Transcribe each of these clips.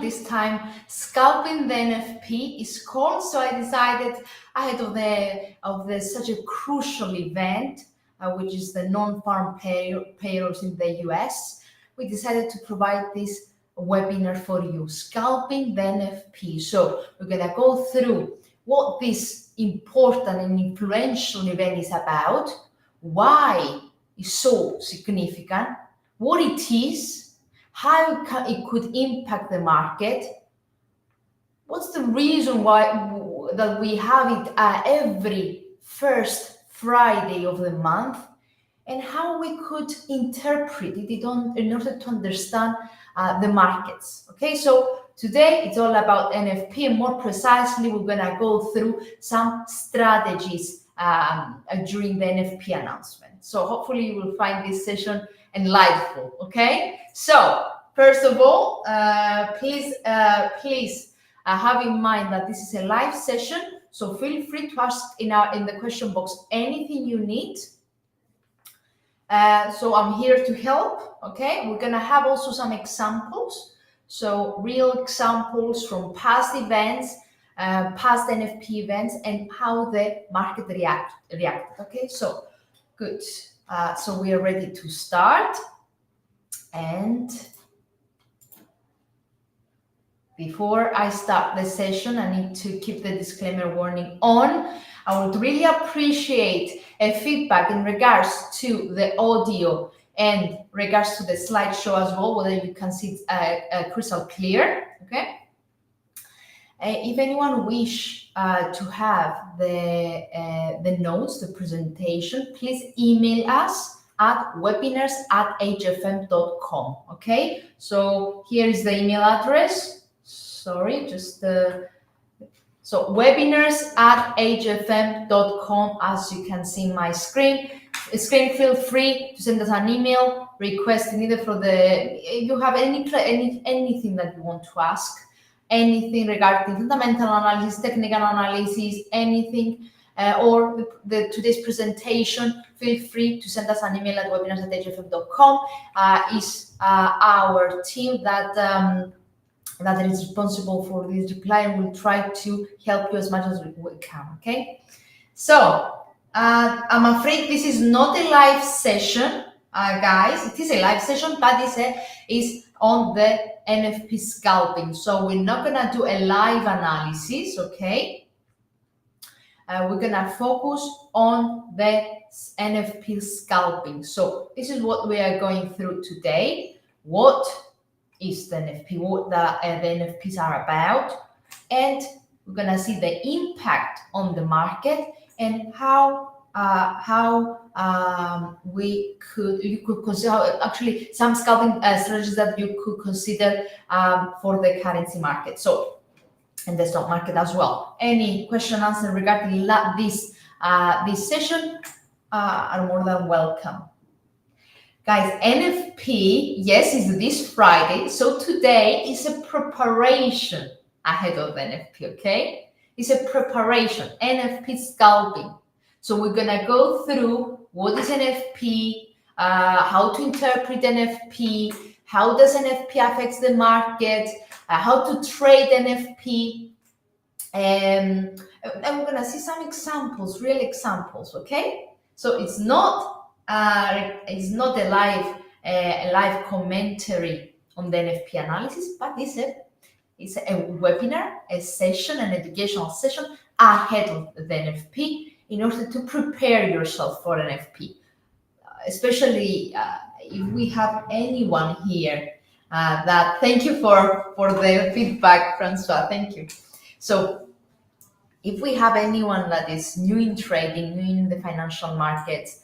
this time Scalping the NFP is called. So I decided ahead of the such a crucial event, which is the non-farm payrolls in the US, we decided to provide this webinar for you, Scalping the NFP. So we're gonna go through what this important and influential event is about, why it's so significant, what it is, how it could impact the market, what's the reason why that we have it every first Friday of the month, and how we could interpret it in order to understand the markets. Okay, so today it's all about NFP, and more precisely, we're gonna go through some strategies during the NFP announcement. So hopefully you will find this session enlightful. Okay, so first of all, please have in mind that this is a live session, so feel free to ask in the question box anything you need. So I'm here to help. Okay, we're gonna have also some examples, so real examples from past events, past NFP events, and how the market reacted. Okay, so good. So we are ready to start. And before I start the session, I need to keep the disclaimer warning on. I would really appreciate a feedback in regards to the audio and regards to the slideshow as well, whether you can see it crystal clear. Okay. If anyone wish to have the notes, the presentation, please email us at webinars@hfm.com. Okay, so here is the email address. Sorry, just so webinars@hfm.com, as you can see in my screen. Feel free to send us an email requesting either for if you have anything that you want to ask, anything regarding fundamental analysis, technical analysis, anything, or today's presentation, feel free to send us an email at webinars@hfm.com. Is our team that is responsible for this reply, and we'll try to help you as much as we can. Okay, so I'm afraid this is not a live session, guys. It is a live session, but it's on the NFP scalping, so we're not gonna do a live analysis. Okay, we're gonna focus on the NFP scalping. So this is what we are going through today. What is the NFP, what the NFPs are about, and we're gonna see the impact on the market and how you could consider actually some scalping strategies that you could consider for the currency market, so and the stock market as well. Any question answer regarding this session are more than welcome. Guys, NFP, yes, is this Friday. So today is a preparation ahead of NFP, okay? It's a preparation, NFP scalping. So we're gonna go through what is NFP, how to interpret NFP, how does NFP affect the market, how to trade NFP, and we're gonna see some examples, real examples, okay? So it's not a live commentary on the NFP analysis, but it's a webinar, a session, an educational session ahead of the NFP in order to prepare yourself for NFP. Especially if we have anyone here that, thank you for the feedback, Francois, thank you. So if we have anyone that is new in trading, new in the financial markets,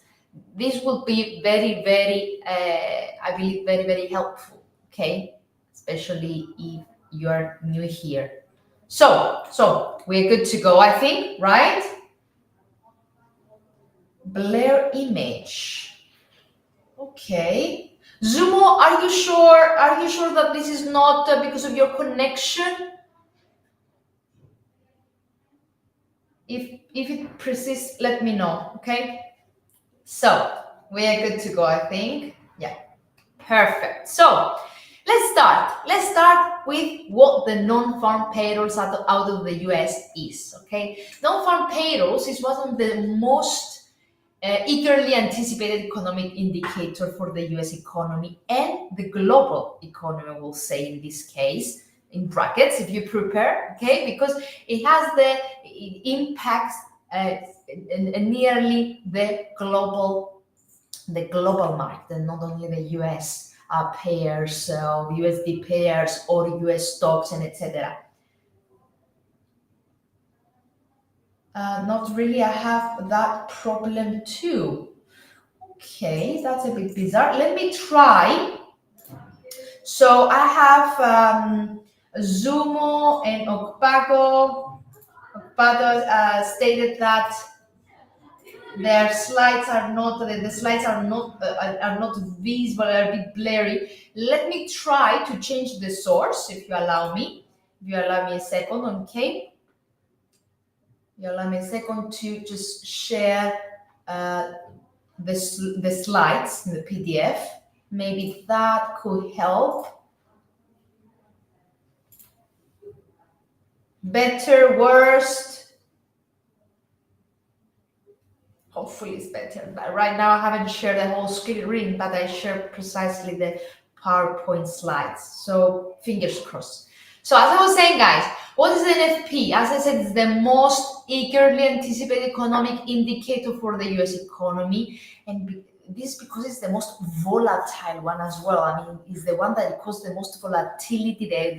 this will be very, very, I believe, very, very helpful, okay? Especially if you're new here. So we're good to go, I think, right? Blur image. Okay. Zumo, are you sure? Are you sure that this is not because of your connection? If it persists, let me know, okay? So we are good to go, I think. Yeah, perfect. So Let's start with what the non-farm payrolls out of the US is. Okay, non-farm payrolls is one of the most eagerly anticipated economic indicator for the US economy and the global economy, will say in this case, in brackets, if you prepare, okay, because it impacts nearly the global market, not only the US pairs, USD pairs or US stocks and etc. Not really, I have that problem too. Okay, that's a bit bizarre. Let me try. So I have Zumo and Okpago. Okpago stated that their slides are not, the slides are not visible, are a bit blurry. Let me try to change the source, if you allow me. If you allow me a second, okay? You allow me a second to just share the slides in the PDF. Maybe that could help. Better, worst. Hopefully it's better. But right now I haven't shared the whole screen, but I shared precisely the PowerPoint slides. So fingers crossed. So as I was saying, guys, what is the NFP? As I said, it's the most eagerly anticipated economic indicator for the US economy. And this because it's the most volatile one as well. I mean, it's the one that causes the most volatility, a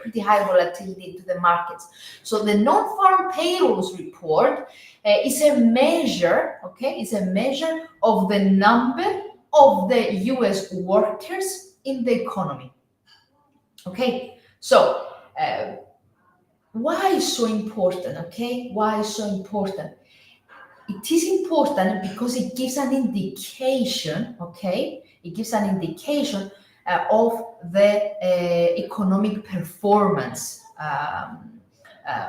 pretty high volatility to the markets. So the non-farm payrolls report is a measure, okay? It's a measure of the number of the US workers in the economy. Okay, so why is so important? Okay, why is so important? It is important because it gives an indication. Okay, it gives an indication of the economic performance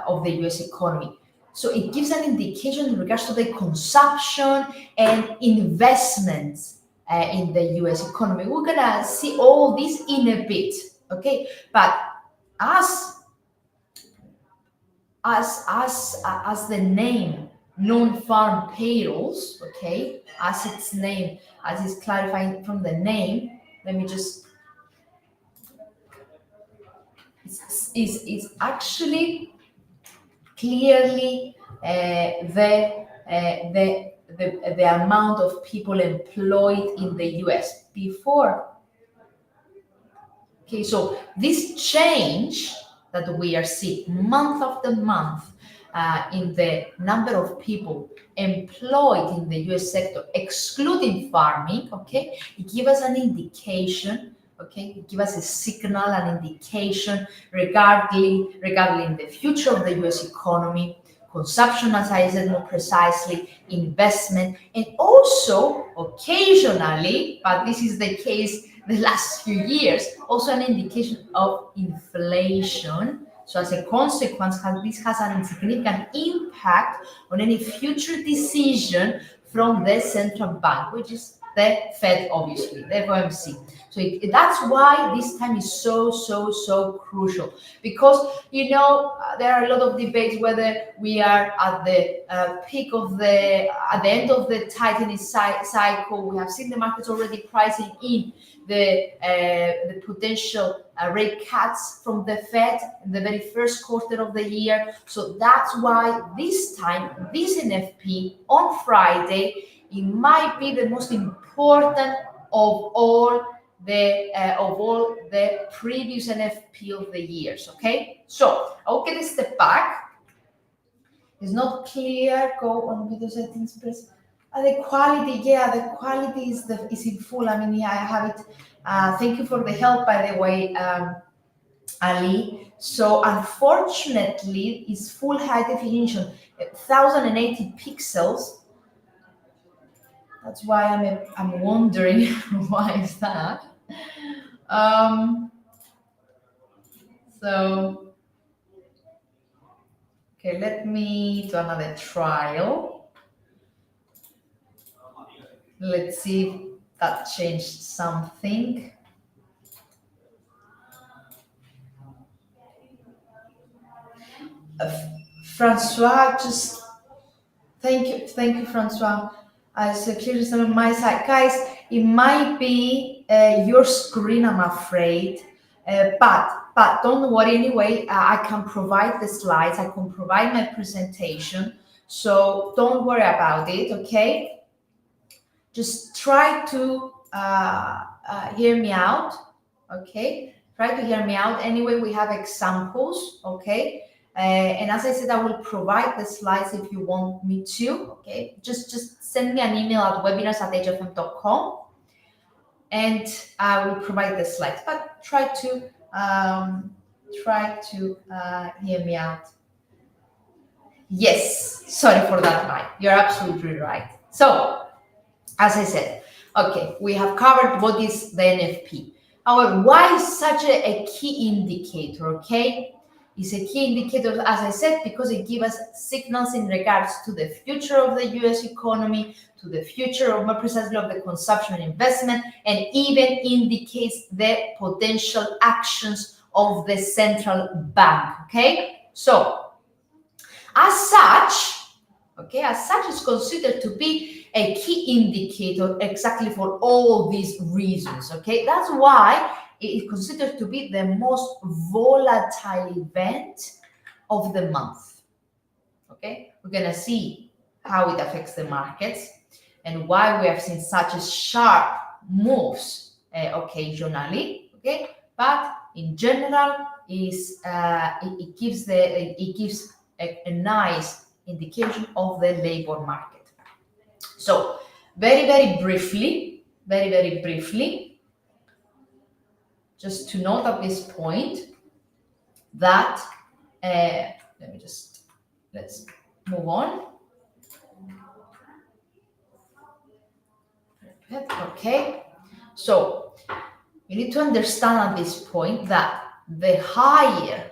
of the US economy. So it gives an indication in regards to the consumption and investments in the US economy. We're gonna see all this in a bit. Okay, but as the name non-farm payrolls, okay, as its name, as it's clarifying from the name, let me just, it's actually clearly the amount of people employed in the US before. Okay, so this change that we are seeing month after month in the number of people employed in the US sector, excluding farming, okay, it gives us an indication, okay, it gives us a signal, an indication regarding the future of the US economy, consumption, as I said more precisely, investment, and also occasionally, but this is the case the last few years, also an indication of inflation. So as a consequence, this has a significant impact on any future decision from the central bank, which is the Fed, obviously, the FOMC. So that's why this time is so crucial, because there are a lot of debates whether we are at the peak of at the end of the tightening cycle. We have seen the markets already pricing in the potential rate cuts from the Fed in the very first quarter of the year. So that's why this time, this NFP on Friday, it might be the most important of all the previous NFP of the years. Okay, so I'll get a step back. It's not clear. Go on video settings, please. The quality, yeah, the quality is in full. I mean, yeah, I have it. Thank you for the help, by the way, Ali. So unfortunately, it's full high definition, 1080 pixels. That's why I'm wondering why is that. So okay, let me do another trial. Let's see if that changed something. Francois, just thank you, Francois. As clear as on my side, guys, it might be your screen, I'm afraid, but don't worry anyway. I can provide the slides, I can provide my presentation, so don't worry about it. Okay, just try to hear me out. Okay, try to hear me out. Anyway, we have examples. Okay. And as I said, I will provide the slides if you want me to. Okay, just send me an email at webinars@hfm.com, and I will provide the slides. But try to hear me out. Yes, sorry for that, Mike. You're absolutely right. So, as I said, okay, we have covered what is the NFP. However, why is such a key indicator? Okay. Is a key indicator, as I said, because it gives us signals in regards to the future of the US economy, to the future of, more precisely, of the consumption and investment, and even indicates the potential actions of the central bank. Okay, so as such, it's considered to be a key indicator exactly for all these reasons. Okay, that's why it is considered to be the most volatile event of the month. Okay, we're gonna see how it affects the markets and why we have seen such a sharp moves occasionally. Okay, but in general, it gives a nice indication of the labor market. So very briefly, just to note at this point that let's move on. Okay, so you need to understand at this point that the higher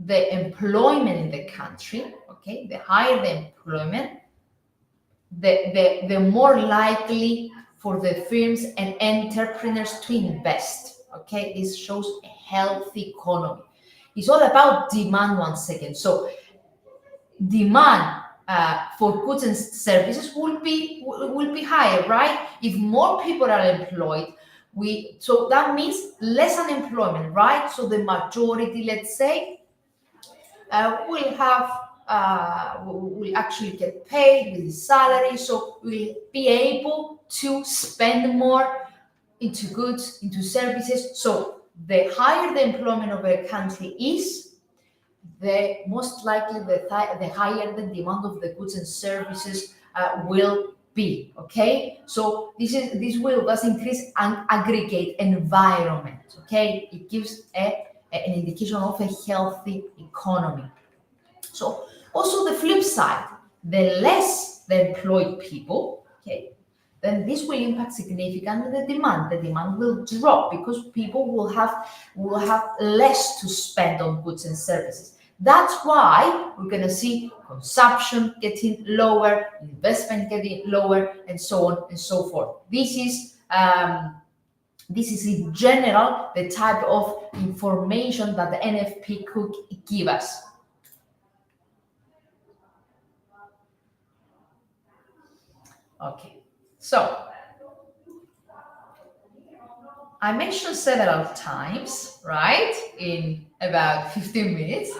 the employment in the country, okay, the higher the employment, the more likely for the firms and entrepreneurs to invest. Okay, this shows a healthy economy. It's all about demand once again. So demand for goods and services will be higher, right? If more people are employed, so that means less unemployment, right? So the majority, let's say, will actually get paid with his salary, so we'll be able to spend more into goods, into services. So the higher the employment of a country is, the most likely the higher the demand of the goods and services will be. Okay, so this will thus increase an aggregate environment. Okay, it gives an indication of a healthy economy. So also the flip side, the less the employed people, okay, then this will impact significantly the demand. The demand will drop because people will have less to spend on goods and services. That's why we're going to see consumption getting lower, investment getting lower, and so on and so forth. This is in general the type of information that the NFP could give us. Okay, so I mentioned several times, right, in about 15 minutes,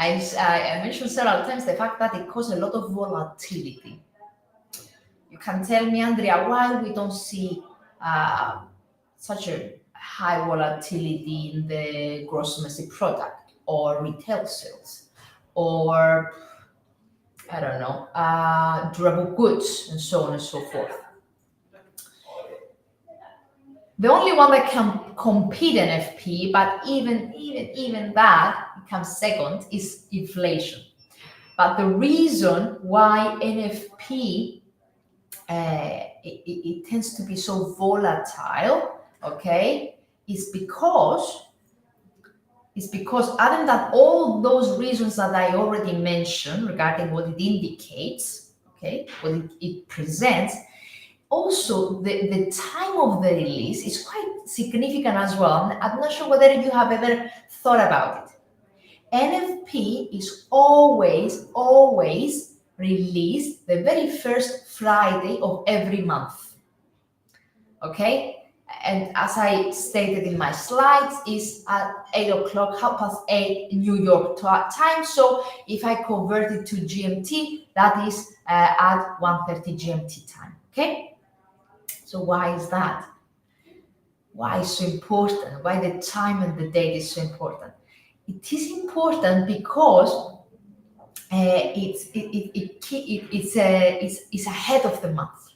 I mentioned several times the fact that it causes a lot of volatility. You can tell me, Andria, why we don't see such a high volatility in the gross domestic product or retail sales or, I don't know, durable goods and so on and so forth. The only one that can compete NFP, but even that comes second, is inflation. But the reason why NFP it tends to be so volatile, okay, is because other than all those reasons that I already mentioned regarding what it indicates, okay, what it presents, also the time of the release is quite significant as well. I'm not sure whether you have ever thought about it. NFP is always released the very first Friday of every month. Okay, and as I stated in my slides, is at 8 o'clock, 8:30 New York time. So if I convert it to GMT, that is at 1:30 GMT time. Okay, so why is that? Why is so important? Why the time and the date is so important? It is important because it's ahead of the month.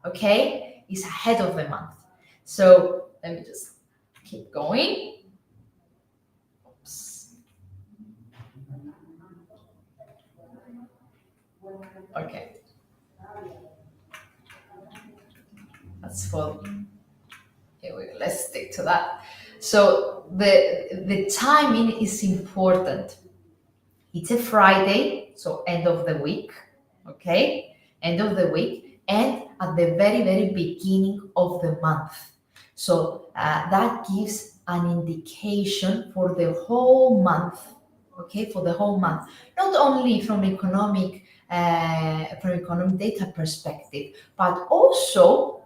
Okay, it's ahead of the month. So let me just keep going. Oops. Okay. That's for. Let's stick to that. So the timing is important. It's a Friday, so end of the week. Okay, end of the week, and at the very beginning of the month. So that gives an indication for the whole month. Okay, for the whole month, not only from economic data perspective, but also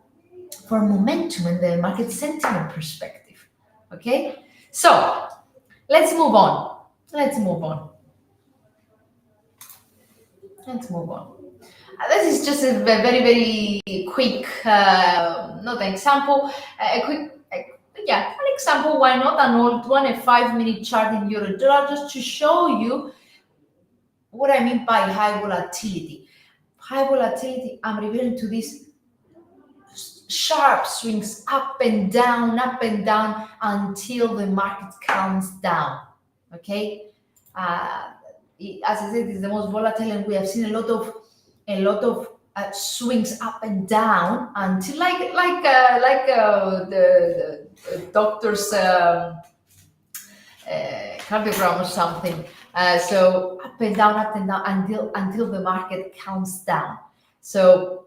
for momentum and the market sentiment perspective. Okay, so let's move on. Let's move on. This is just a very quick, not an example, an example. Why not an old one, a 5-minute chart in euro dollar, just to show you what I mean by high volatility. High volatility, I'm referring to these sharp swings up and down until the market calms down. Okay, as I said, it's the most volatile, and we have seen a lot of swings up and down until the doctor's cardiogram or something. So up and down until the market calms down. So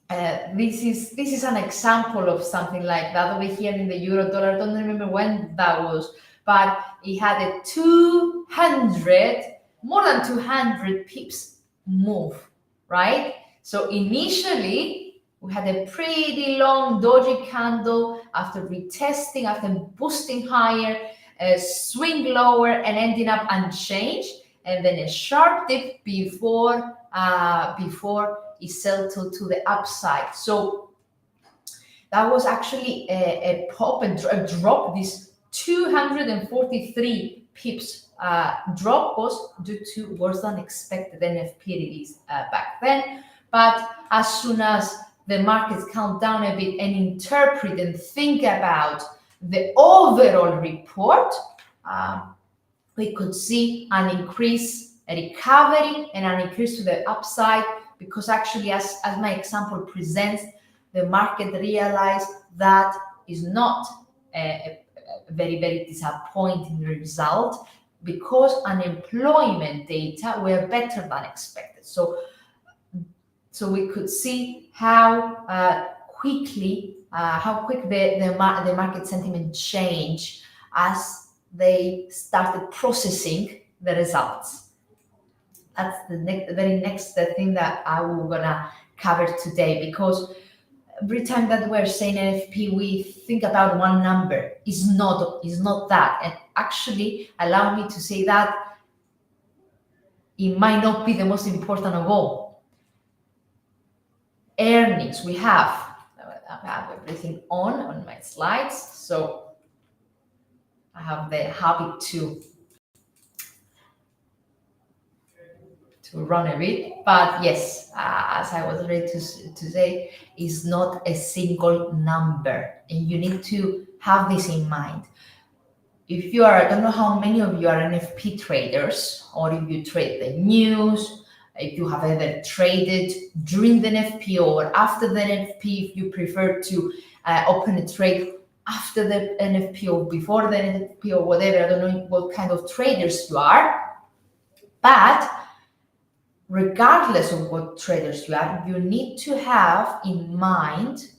this is an example of something like that over here in the euro dollar. I don't remember when that was, but it had a more than 200 pips move, right? So initially we had a pretty long doji candle after retesting, after boosting higher, swing lower and ending up unchanged, and then a sharp dip before it settled to the upside. So that was actually a pop and a drop. This 243 pips drop was due to worse than expected NFP release back then. But as soon as the markets calm down a bit and interpret and think about the overall report, we could see an increase, a recovery, and an increase to the upside, because actually, as my example presents, the market realized that is not a very disappointing result, because unemployment data were better than expected. So we could see how quick the market sentiment changed as they started processing the results. That's the very next thing that I will gonna cover today, because every time that we're saying NFP, we think about one number. Is not that, and actually allow me to say that it might not be the most important of all. Earnings, I have everything on my slides, so I have the habit to run a bit, but yes, as I was ready to say, is not a single number, and you need to have this in mind. If you are, I don't know how many of you are NFP traders, or if you trade the news, if you have ever traded during the NFP or after the NFP, if you prefer to open a trade after the NFP or before the NFP or whatever. I don't know what kind of traders you are, but regardless of what traders you are, you need to have in mind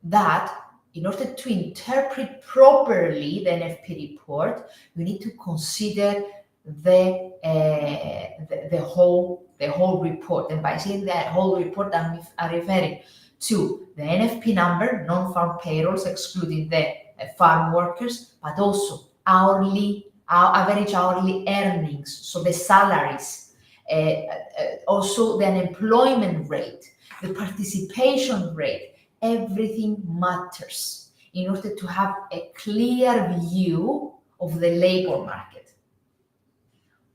that in order to interpret properly the NFP report, you need to consider the whole report. And by saying that whole report, I'm referring to the NFP number, non-farm payrolls, excluding the farm workers, but also average hourly earnings, so the salaries, also the unemployment rate, the participation rate. Everything matters in order to have a clear view of the labor market.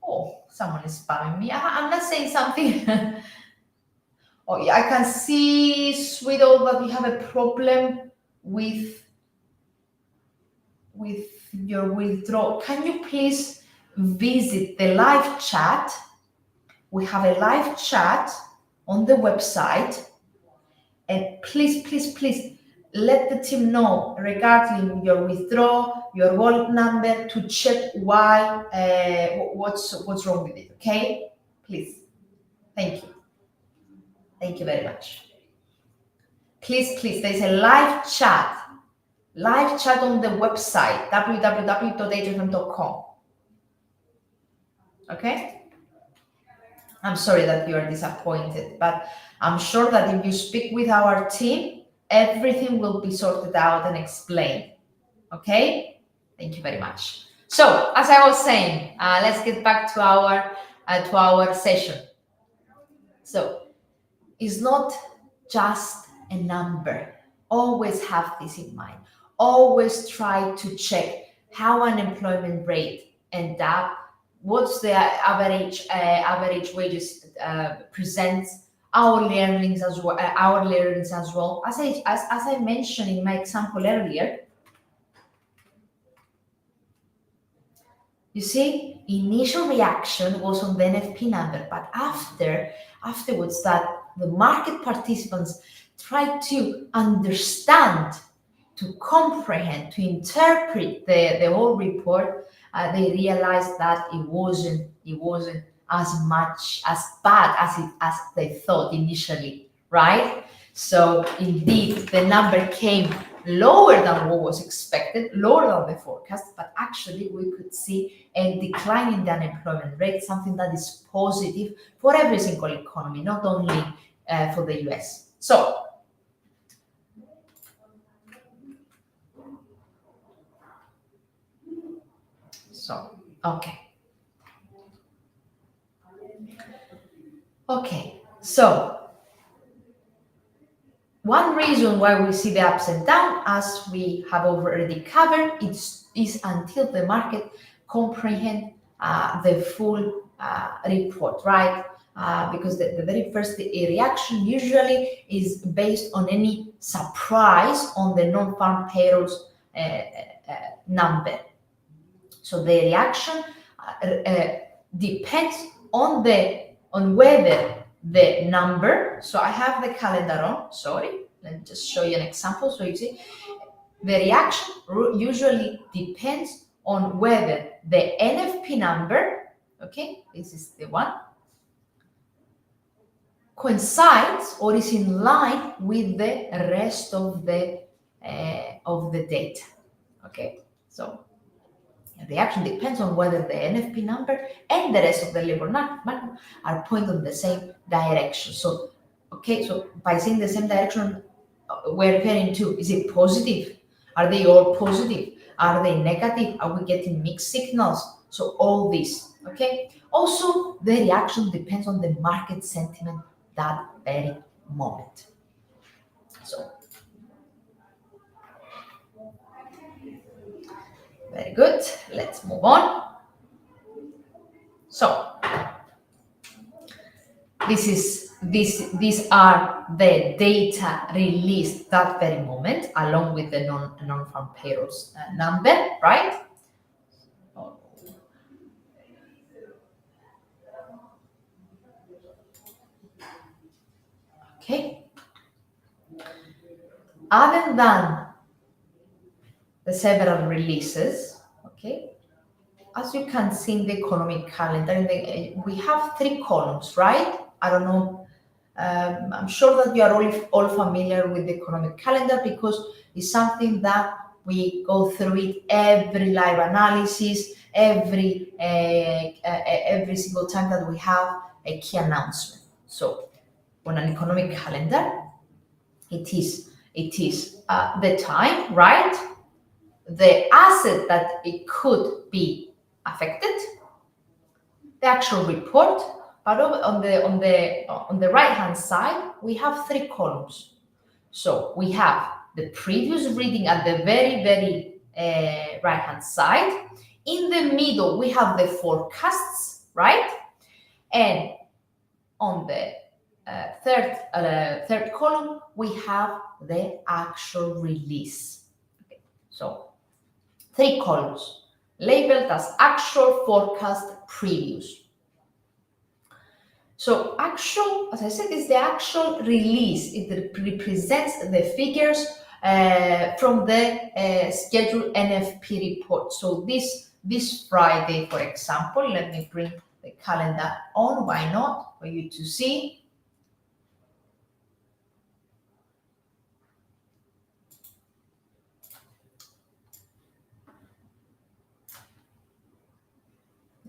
Oh, someone is spamming me. I'm not saying something. Oh, yeah, I can see, Sweeto, that we have a problem with your withdrawal. Can you please visit the live chat? We have a live chat on the website. And please let the team know regarding your withdrawal, your wallet number, to check why, what's wrong with it. Okay, please. Thank you. Thank you very much. Please, there's a live chat on the website www.hrfm.com. Okay. I'm sorry that you are disappointed, but I'm sure that if you speak with our team, everything will be sorted out and explained. Okay? Thank you very much. So, as I was saying, let's get back to our session. So, it's not just a number. Always have this in mind. Always try to check how unemployment rate end up. What's the average wages presents hourly earnings as well. As I mentioned in my example earlier, you see, initial reaction was on the NFP number, but afterwards that the market participants tried to understand, to comprehend, to interpret the whole report, they realized that it wasn't as bad as they thought initially, right? So indeed, the number came lower than what was expected, lower than the forecast, but actually we could see a decline in the unemployment rate, something that is positive for every single economy, not only for the US. So okay, so one reason why we see the ups and downs, as we have already covered, is until the market comprehend the full report, right? Because the very first reaction usually is based on any surprise on the non-farm payrolls number. So the reaction depends on whether the number. So I have the calendar on. Sorry, let me just show you an example. So you see, the reaction usually depends on whether the NFP number, okay, this is the one, coincides or is in line with the rest of the data. Okay, so the reaction depends on whether the NFP number and the rest of the labor market are pointing in the same direction. So, okay, so by saying the same direction, we're referring to, is it positive? Are they all positive? Are they negative? Are we getting mixed signals? So all this, okay? Also, the reaction depends on the market sentiment that very moment. So, very good. Let's move on. So, these are the data released that very moment, along with the non-farm payrolls number, right? Okay. Other than the several releases, okay, as you can see in the economic calendar, we have 3 columns, right? I don't know I'm sure that you are all familiar with the economic calendar because it's something that we go through it every live analysis, every single time that we have a key announcement. So on an economic calendar, it is the time, right? The asset that it could be affected, the actual report. But on the right hand side, we have three columns. So we have the previous reading at the very right hand side. In the middle, we have the forecasts, right? And on the third column, we have the actual release. Okay. So 3 columns labeled as actual, forecast, previous. So actual, as I said, is the actual release. It represents the figures from the scheduled NFP report. So this Friday, for example, let me bring the calendar on. Why not? For you to see.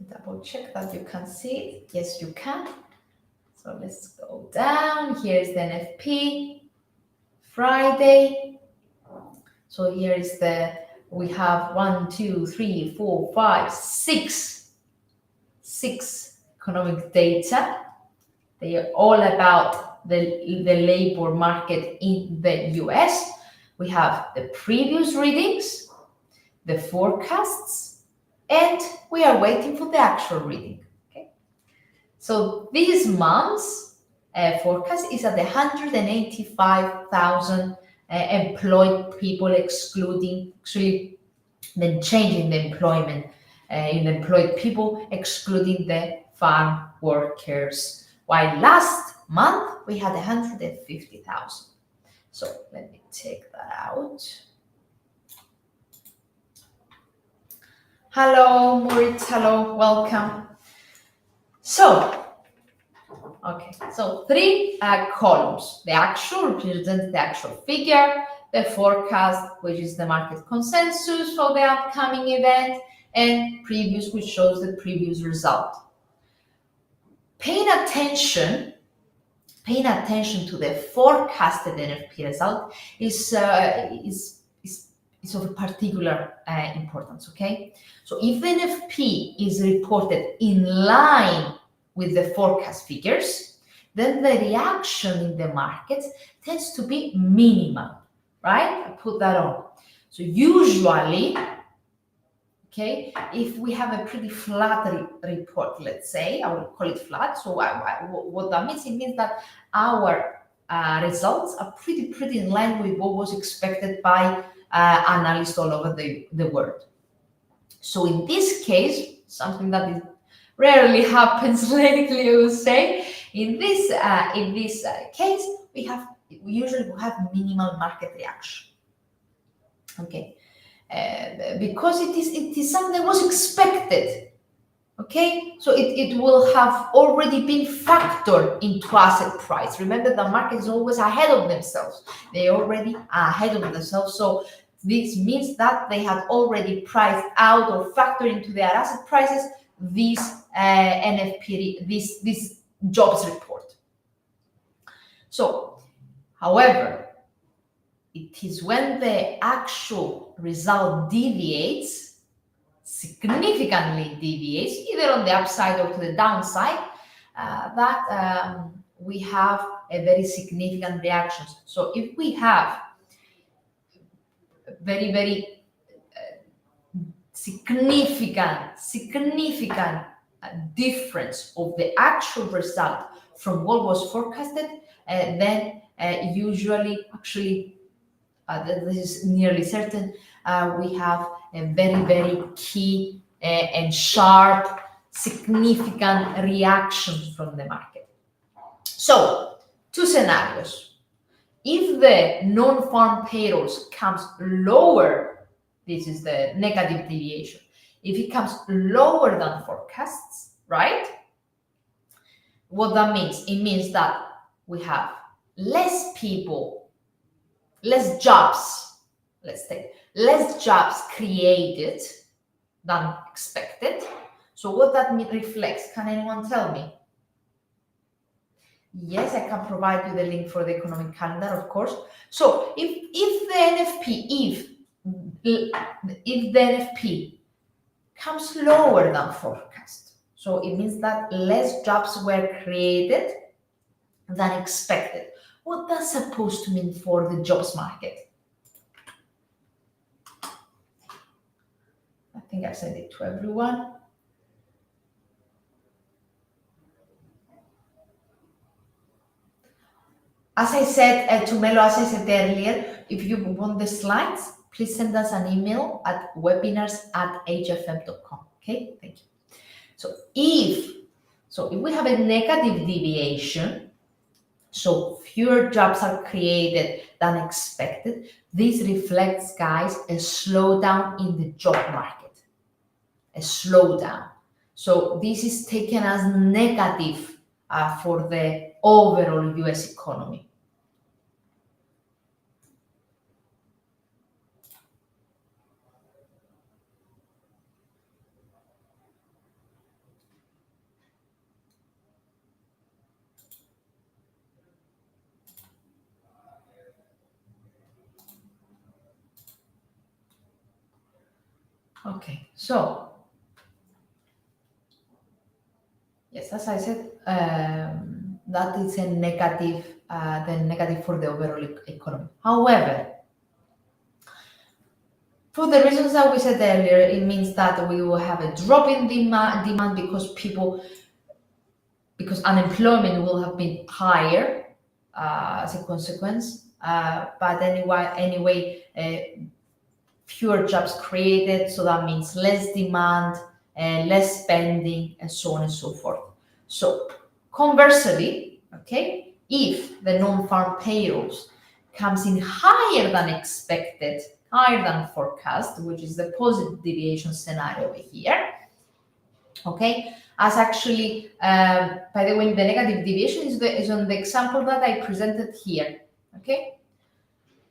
Double check that you can see it. Yes, you can. So let's go down. Here's the NFP Friday. So here is we have 1, 2, 3, 4, 5, 6 economic data. They are all about the labor market in the US. We have the previous readings, the forecasts, and we are waiting for the actual reading. Okay. So this month's forecast is at 185,000 employed people, excluding actually then changing the employment in employed people, excluding the farm workers. While last month we had 150,000. So let me take that out. Hello, Moritz. Hello, welcome. So, okay, so 3 columns. The actual represents the actual figure, the forecast, which is the market consensus for the upcoming event, and previous, which shows the previous result. Paying attention to the forecasted NFP result is of particular importance, okay? So if the NFP is reported in line with the forecast figures, then the reaction in the markets tends to be minimal, right? I put that on. So usually, okay, if we have a pretty flat report, let's say, I will call it flat. So what that means, it means that our results are pretty in line with what was expected by analysts all over the world. So in this case, something that rarely happens lately, I would say, in this case, we usually have minimal market reaction. Okay. Because it is something that was expected, okay? So it will have already been factored into asset price. Remember, the market is always ahead of themselves. They already are ahead of themselves. So this means that they had already priced out or factored into their asset prices this NFP, this jobs report. So, however, it is when the actual result significantly deviates, either on the upside or to the downside, that we have a very significant reaction. So if we have very significant difference of the actual result from what was forecasted, then usually, actually, this is nearly certain, we have a very key and sharp, significant reaction from the market. So, 2 scenarios. If the non-farm payrolls comes lower, this is the negative deviation. If it comes lower than forecasts, right? What that means? It means that we have less people, less jobs, let's say, less jobs created than expected. So what that reflects, can anyone tell me? Yes, I can provide you the link for the economic calendar, of course. So if the NFP comes lower than forecast, so it means that less jobs were created than expected. What that's supposed to mean for the jobs market? I think I sent it to everyone. As I said to Melo, as I said earlier, if you want the slides, please send us an email at webinars@hfm.com. Okay, thank you. So if we have a negative deviation, so fewer jobs are created than expected, this reflects, guys, a slowdown in the job market, a slowdown. So this is taken as negative for the overall US economy. Okay, so yes, as I said, that is a negative, the negative for the overall economy. However, for the reasons that we said earlier, it means that we will have a drop in demand because unemployment will have been higher as a consequence. But anyway, fewer jobs created, so that means less demand, less spending, and so on and so forth. So conversely, okay, if the non-farm payrolls comes in higher than expected, higher than forecast, which is the positive deviation scenario over here, okay, as actually, by the way, the negative deviation is on the example that I presented here, okay?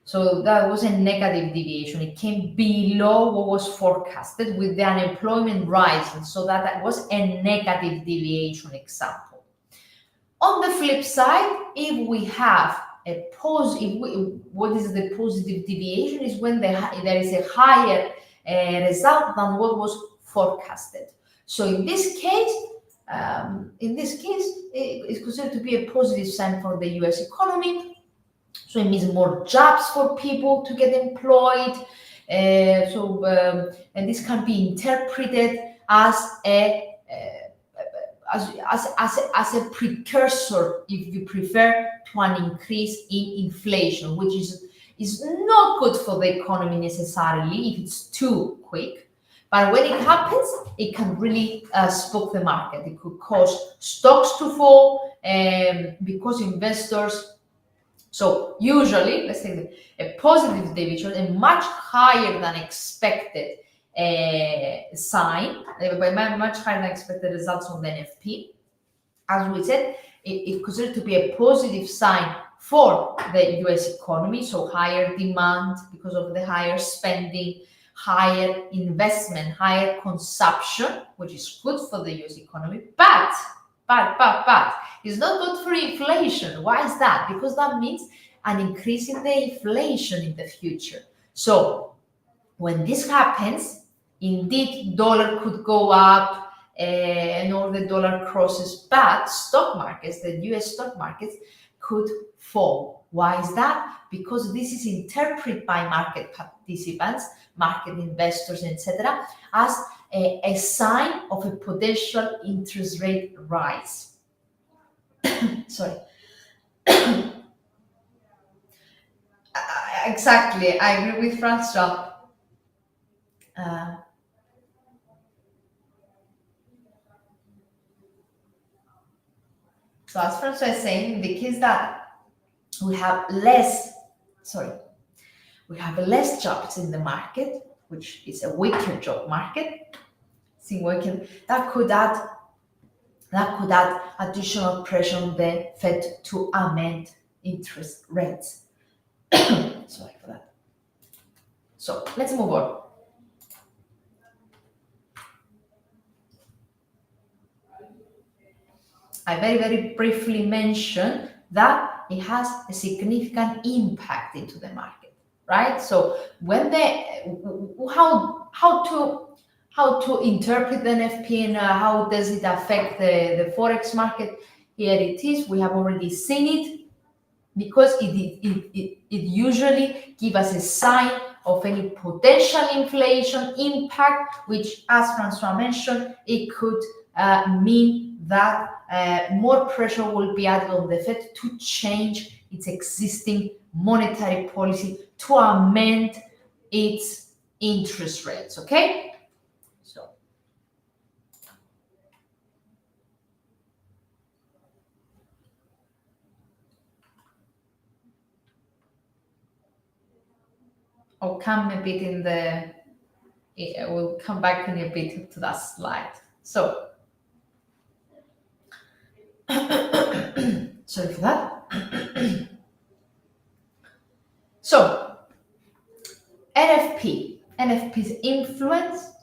So that was a negative deviation. It came below what was forecasted with the unemployment rising. So that was a negative deviation example. On the flip side, if we have a positive, what is the positive deviation is when there is a higher result than what was forecasted. So in this case, it's considered to be a positive sign for the US economy. So it means more jobs for people to get employed. And this can be interpreted as a precursor, if you prefer, to an increase in inflation, which is not good for the economy necessarily if it's too quick. But when it happens, it can really spook the market. It could cause stocks to fall because investors. So usually, let's say a positive deviation, a much higher than expected sign, much higher than expected results on the NFP. As we said, it considered to be a positive sign for the US economy. So higher demand because of the higher spending, higher investment, higher consumption, which is good for the US economy. But it's not good for inflation. Why is that? Because that means an increase in the inflation in the future. So when this happens, indeed, dollar could go up and all the dollar crosses, but stock markets, the US stock markets, could fall. Why is that? Because this is interpreted by market participants, market investors, etc., as a sign of a potential interest rate rise. Sorry. Exactly, I agree with Francois. So as Francois is saying, the case that we have less jobs in the market, which is a weaker job market, that could add that could add additional pressure on the Fed to amend interest rates. Sorry for that. So let's move on. I very briefly mentioned that it has a significant impact into the market, right? So when how to interpret the NFP and how does it affect the Forex market? Here it is. We have already seen it, because it usually gives us a sign of any potential inflation impact, which, as Francois mentioned, it could mean that more pressure will be added on the Fed to change its existing monetary policy to amend its interest rates, okay? So I'll come a bit in the, we'll come back in a bit to that slide. So, sorry for that. So, NFP's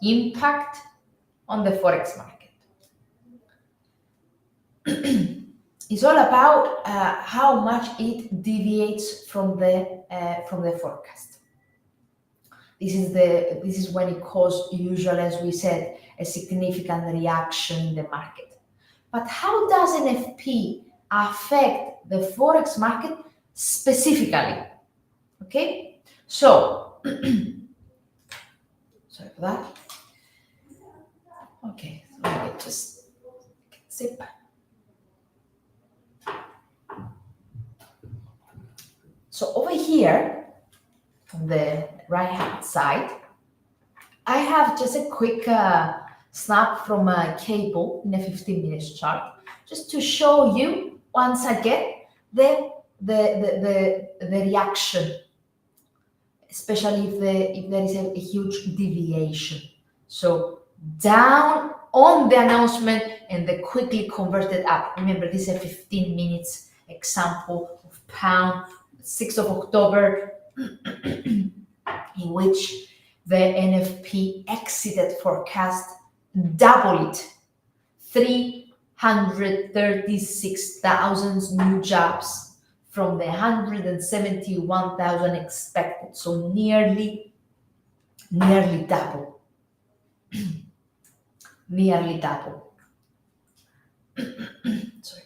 impact on the Forex market. Is all about how much it deviates from the forecast. This is when it causes, usually, as we said, a significant reaction in the market. But how does NFP affect the Forex market specifically? Okay, so sorry for that. Okay, so let me just zip. So over here, on the right-hand side, I have just a quick snap from a cable in a 15-minute chart, just to show you once again the reaction, especially if there is a huge deviation. So down on the announcement and they quickly converted up. Remember, this is a 15 minutes example of pound, 6th of October, in which the NFP exited forecast double it, 336,000 new jobs from the 171,000 expected, so nearly double. Nearly double. Sorry.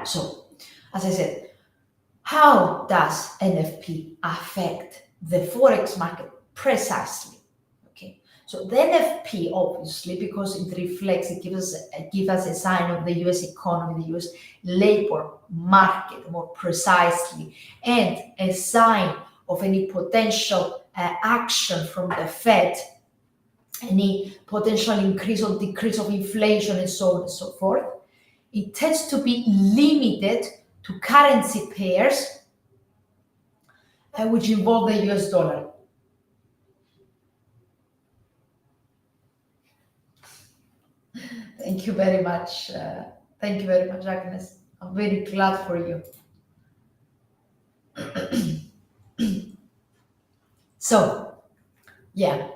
So, as I said, how does NFP affect the Forex market precisely? Okay, so the NFP, obviously, because it reflects, it gives us a sign of the US economy, the US labor market more precisely, and a sign of any potential action from the Fed, any potential increase or decrease of inflation, and so on and so forth. It tends to be limited to currency pairs which involve the US dollar. Thank you very much. Thank you very much, Agnes. I'm very glad for you. So, yeah.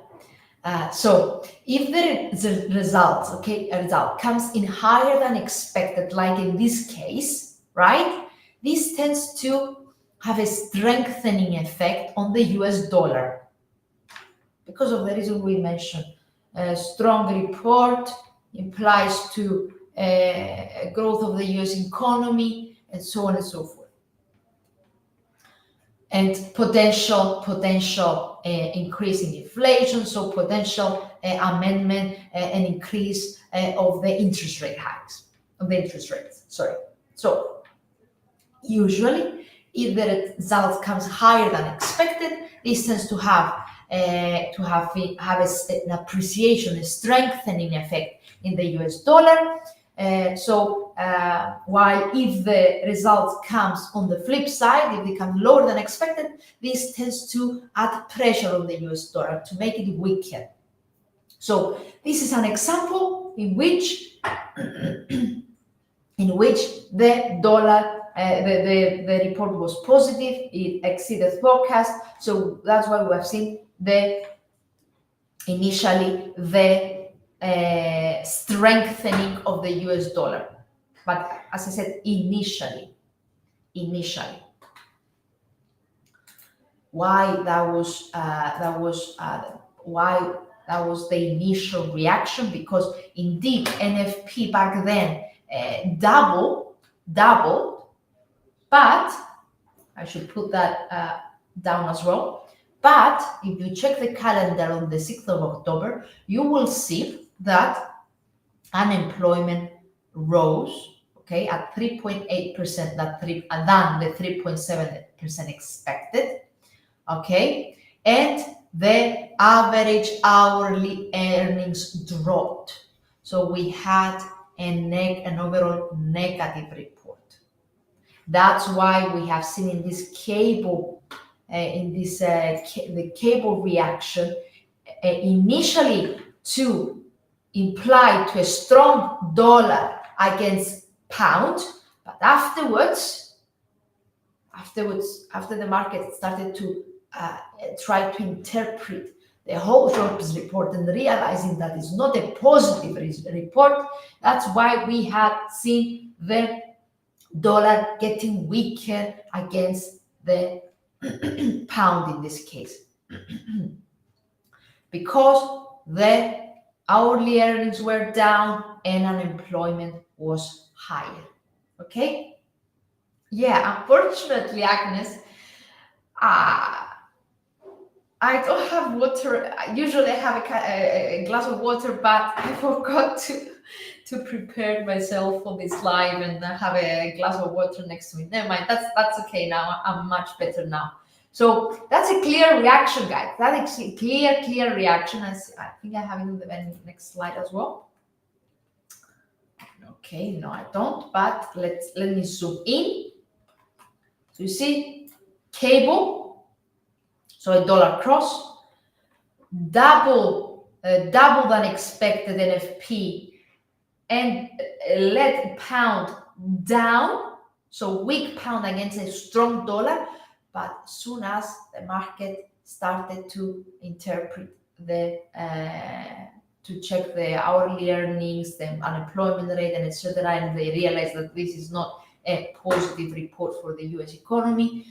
So if the result, a result comes in higher than expected, like in this case, right? This tends to have a strengthening effect on the US dollar because of the reason we mentioned. A strong report implies to growth of the US economy, and so on and so forth. And potential increase in inflation, so potential amendment and increase of the interest rate hikes, of the interest rates. Sorry. So usually, if the result comes higher than expected, this tends to have an appreciation, a strengthening effect in the US dollar. While if the result comes on the flip side, if it comes lower than expected, this tends to add pressure on the US dollar to make it weaker. So this is an example in which the dollar, the report was positive, it exceeded forecast. So that's why we have seen initially the strengthening of the US dollar. But as I said, initially. Why that was the initial reaction? Because indeed NFP back then doubled, but I should put that down as well. But if you check the calendar on the 6th of October, you will see that unemployment rose, okay, at 3.8%, than the 3.7% expected, okay, and the average hourly earnings dropped. So we had an overall negative report. That's why we have seen in this cable, the cable reaction initially to imply to a strong dollar against pound, but afterwards, after the market started to try to interpret the whole jobs report and realizing that it's not a positive report, that's why we had seen the dollar getting weaker against the pound in this case, because the hourly earnings were down and unemployment was higher. Okay? Yeah, unfortunately, Agnes, I don't have water. Usually I have a glass of water, but I forgot to prepare myself for this live and have a glass of water next to me. Never mind, that's okay now. I'm much better now. So that's a clear reaction, guys. That is a clear reaction. I think I have it on the next slide as well. Okay, no, I don't, but let me zoom in. So you see cable, so a dollar cross, double than expected NFP, and led pound down, so weak pound against a strong dollar. But soon as the market started to interpret to check the hourly earnings, the unemployment rate, and etc., and they realized that this is not a positive report for the U.S. economy,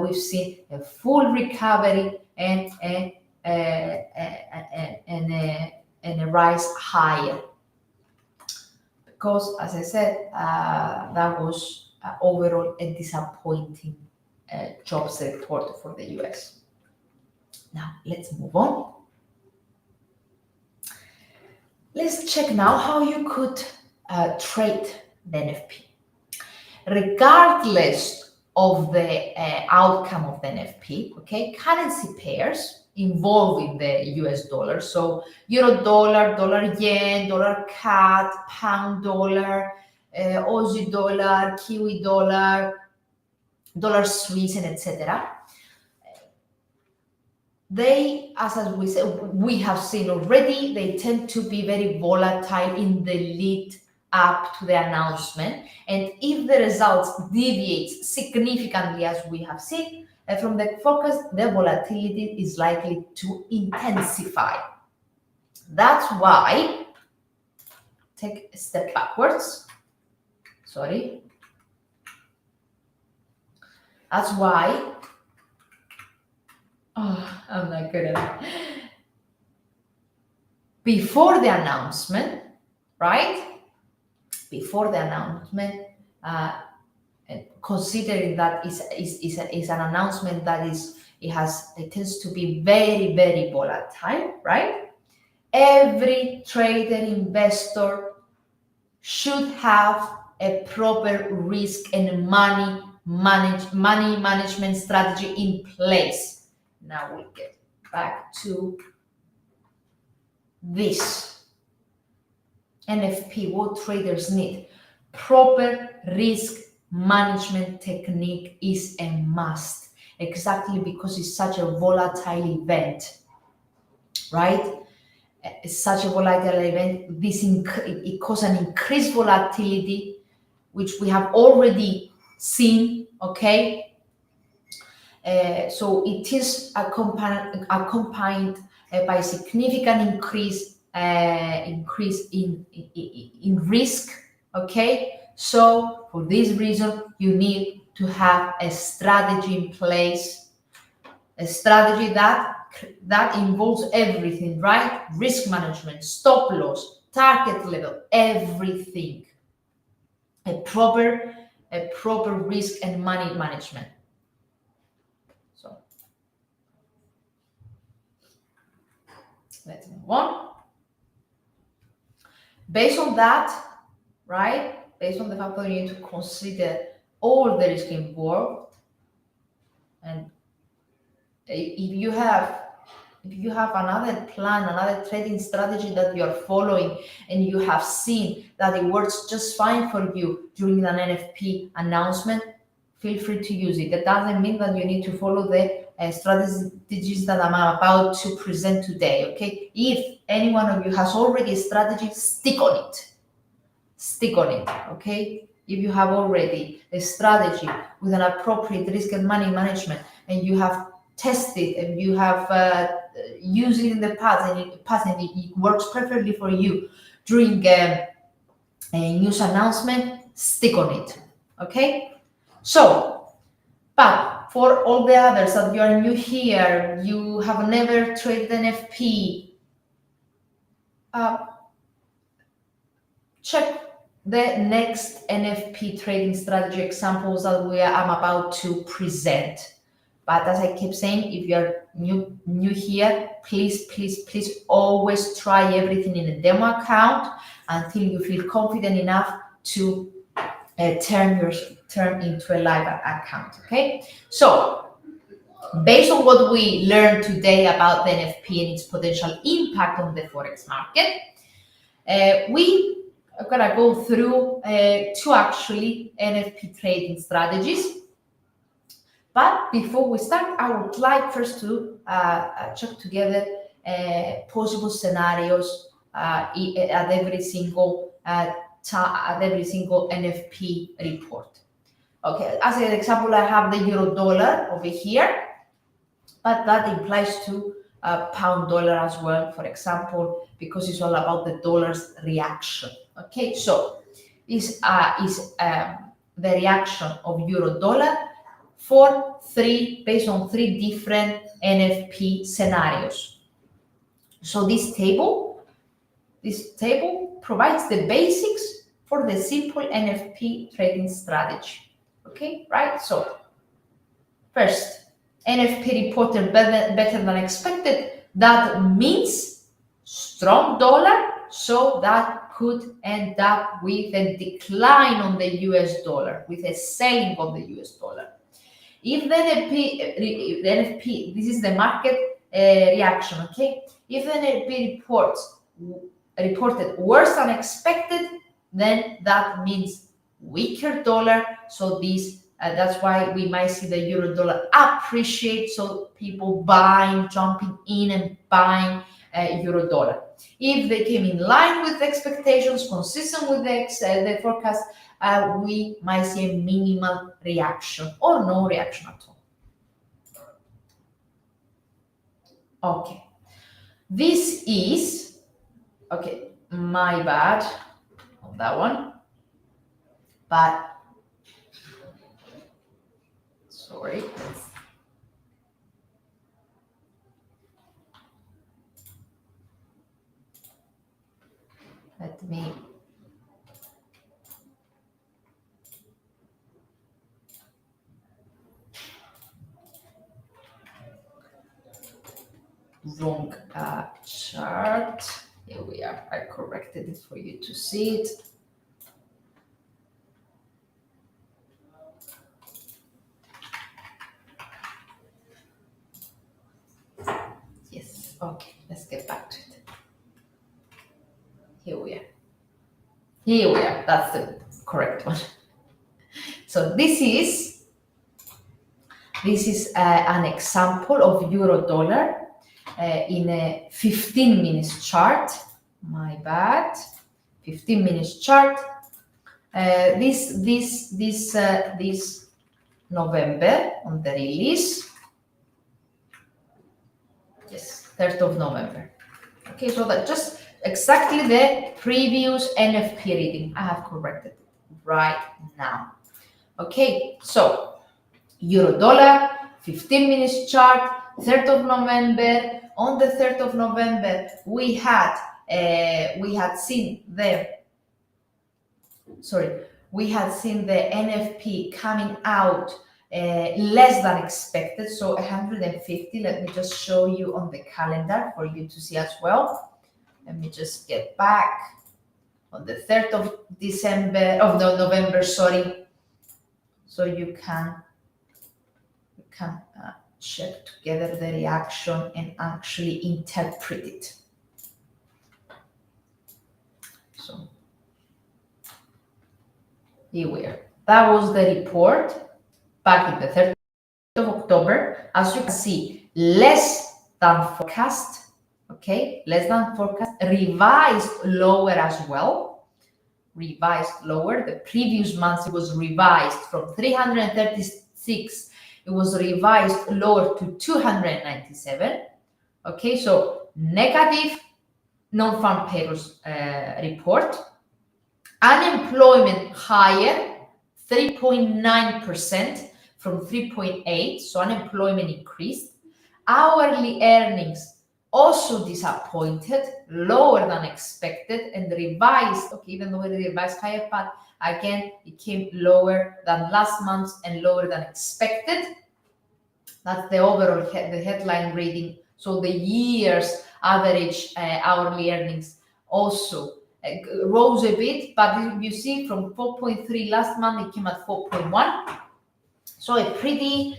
we've seen a full recovery and a rise higher. Because, as I said, that was overall a disappointing jobs report for the US. Now, let's move on. Let's check now how you could trade the NFP. Regardless of the outcome of the NFP, okay, currency pairs involving the US dollar, so euro dollar, dollar yen, dollar CAD, pound dollar, Aussie dollar, Kiwi dollar, dollar Swiss, and etc. They, as we said, we have seen already, they tend to be very volatile in the lead up to the announcement. And if the results deviate significantly, as we have seen from the forecast, the volatility is likely to intensify. That's why, take a step backwards. Sorry. That's why, I'm not good at it. Before the announcement, right? Before the announcement, considering that is an announcement that it tends to be very, very volatile, right? Every trader, investor should have a proper risk and money management strategy in place. Now we'll get back to this. NFP, what traders need. Proper risk management technique is a must, exactly because it's such a volatile event, right? such a volatile event, it causes an increased volatility, which we have already seen. Okay, so it is accompanied by significant increase in risk. Okay, so for this reason, you need to have a strategy in place, a strategy that involves everything, right? Risk management, stop loss, target level, everything. A proper risk and money management. So let's move on. Based on that, right? Based on the fact that you need to consider all the risk involved, and if you have another plan, another trading strategy that you are following, and you have seen that it works just fine for you during an NFP announcement, feel free to use it. That doesn't mean that you need to follow the strategies that I'm about to present today. Okay, if any one of you has already a strategy, stick on it. Stick on it. Okay, if you have already a strategy with an appropriate risk and money management, and you have tested and you have used it in the past, and it works perfectly for you during a news announcement, stick on it. Okay, so, but for all the others that you are new here, you have never traded NFP, check the next NFP trading strategy examples that I'm about to present. But as I keep saying, if you're new here, please always try everything in a demo account until you feel confident enough to turn into a live account. Okay, so based on what we learned today about the NFP and its potential impact on the Forex market, we are gonna go through two actually NFP trading strategies. But before we start, I would like first to check together possible scenarios at every single NFP report. Okay, as an example, I have the euro dollar over here, but that implies to pound dollar as well, for example, because it's all about the dollar's reaction. Okay, so is the reaction of euro dollar based on three different NFP scenarios. So this table provides the basics for the simple NFP trading strategy. Okay, right? So first, NFP reported better than expected. That means strong dollar, so that could end up with a decline on the US dollar, with a selling of the US dollar. If the NFP, this is the market reaction, okay? If the NFP reported worse than expected, then that means weaker dollar. So that's why we might see the euro dollar appreciate. So people jumping in and buying euro dollar. If they came in line with expectations, consistent with the forecast, we might see a minimal reaction or no reaction at all. Okay, this is, okay, my bad on that one, but sorry. Let me wrong chart. Here we are. I corrected it for you to see it. Yes. Okay. Let's get back to it. Here we are. That's the correct one. So this is an example of euro dollar. in a 15 minutes chart. My bad. 15 minutes chart. This November on the release. Yes, 3rd of November. Okay, so that just exactly the previous NFP reading. I have corrected it right now. Okay, so euro dollar 15 minutes chart, 3rd of November. On the 3rd of November, we had seen the NFP coming out less than expected, so 150. Let me just show you on the calendar for you to see as well. Let me just get back on the 3rd of November, sorry, so you can check together the reaction and actually interpret it. So here we are. That was the report back in the 3rd of October. As you can see, less than forecast, okay? Less than forecast, revised lower as well. Revised lower. The previous month it was revised from 336. It was revised lower to 297. Okay, so negative non-farm payrolls report. Unemployment higher, 3.9% from 3.8, so unemployment increased. Hourly earnings also disappointed, lower than expected, and revised, okay, even though it revised higher, but again, it came lower than last month and lower than expected. That's the overall, the headline reading. So the year's average hourly earnings also rose a bit, but you see from 4.3 last month, it came at 4.1. So a pretty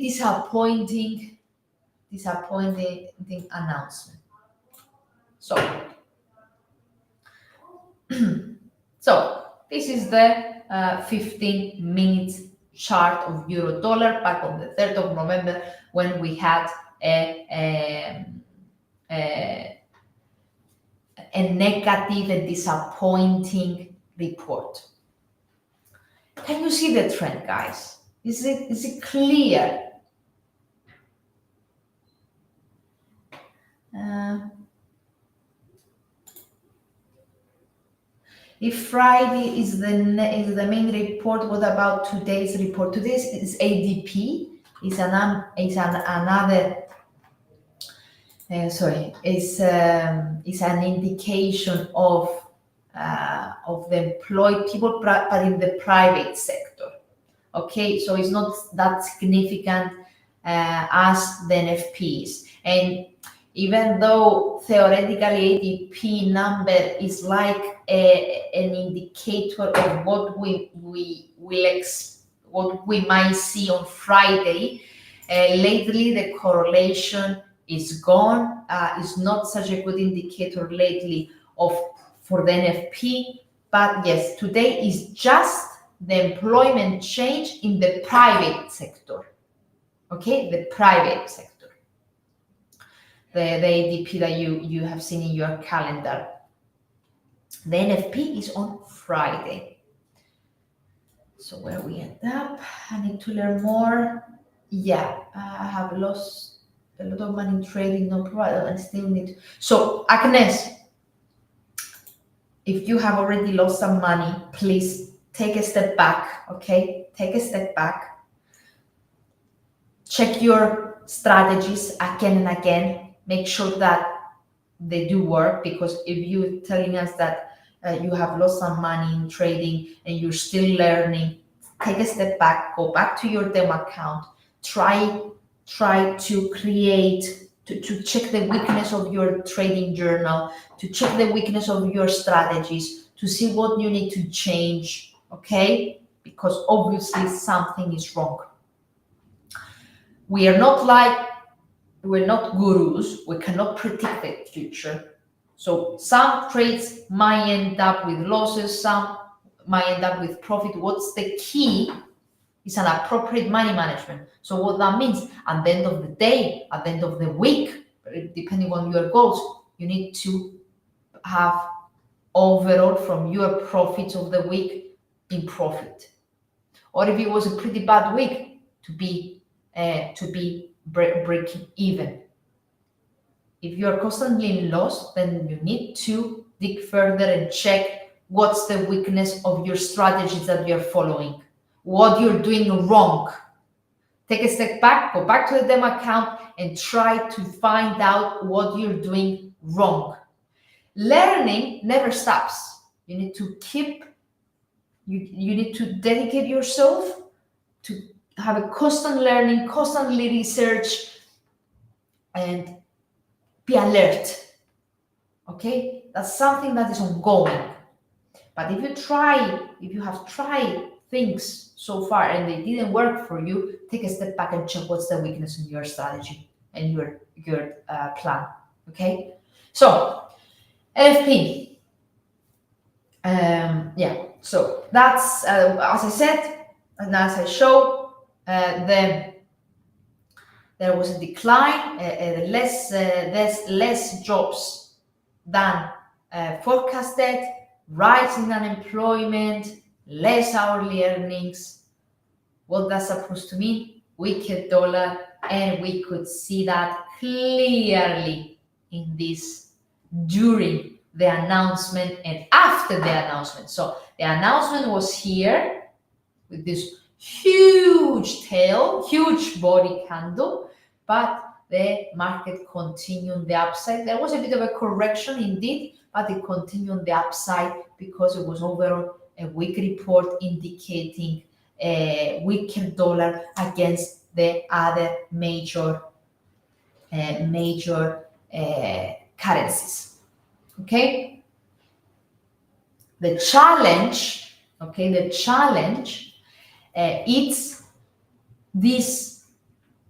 disappointing announcement. So this is the 15 minutes chart of euro dollar back on the 3rd of November when we had a negative and disappointing report. Can you see the trend, guys? Is it clear? If Friday is the main report, what about today's report? Today's is ADP. It's another. It's an indication of the employed people, but in the private sector. Okay, so it's not that significant as the NFPs. And even though theoretically ADP number is like an indicator of what we might see on Friday, lately the correlation is gone. It's not such a good indicator lately for the NFP. But yes, today is just the employment change in the private sector. Okay, the private sector. The ADP that you have seen in your calendar. The NFP is on Friday. So where we end up, I need to learn more. Yeah, I have lost a lot of money trading, no problem. I still need. So Agnes, if you have already lost some money, please take a step back. Okay, take a step back. Check your strategies again and again. Make sure that they do work, because if you're telling us that you have lost some money in trading and you're still learning, take a step back, go back to your demo account, try to create, to check the weakness of your trading journal, to check the weakness of your strategies, to see what you need to change, okay? Because obviously something is wrong. We're not gurus. We cannot predict the future. So some trades might end up with losses, some might end up with profit. What's the key It's an appropriate money management. So what that means, at the end of the day, at the end of the week, depending on your goals, you need to have overall from your profits of the week in profit. Or if it was a pretty bad week, to be breaking even. If you are constantly in loss, then you need to dig further and check what's the weakness of your strategies that you're following, what you're doing wrong. Take a step back, go back to the demo account and try to find out what you're doing wrong. Learning never stops. You need to you need to dedicate yourself to have a constant learning, constantly research, and be alert. Okay, that's something that is ongoing. But if you have tried things so far and they didn't work for you, take a step back and check what's the weakness in your strategy and your plan. Okay, so NFP. So that's as I said, and as I showed, there was a decline, less jobs than forecasted, rise in unemployment, less hourly earnings. What that's supposed to mean? Weaker dollar, and we could see that clearly in this during the announcement and after the announcement. So the announcement was here with this huge tail, huge body candle, but the market continued on the upside. There was a bit of a correction indeed, but it continued on the upside because it was overall a weak report indicating a weaker dollar against the other major currencies. Okay, the challenge it's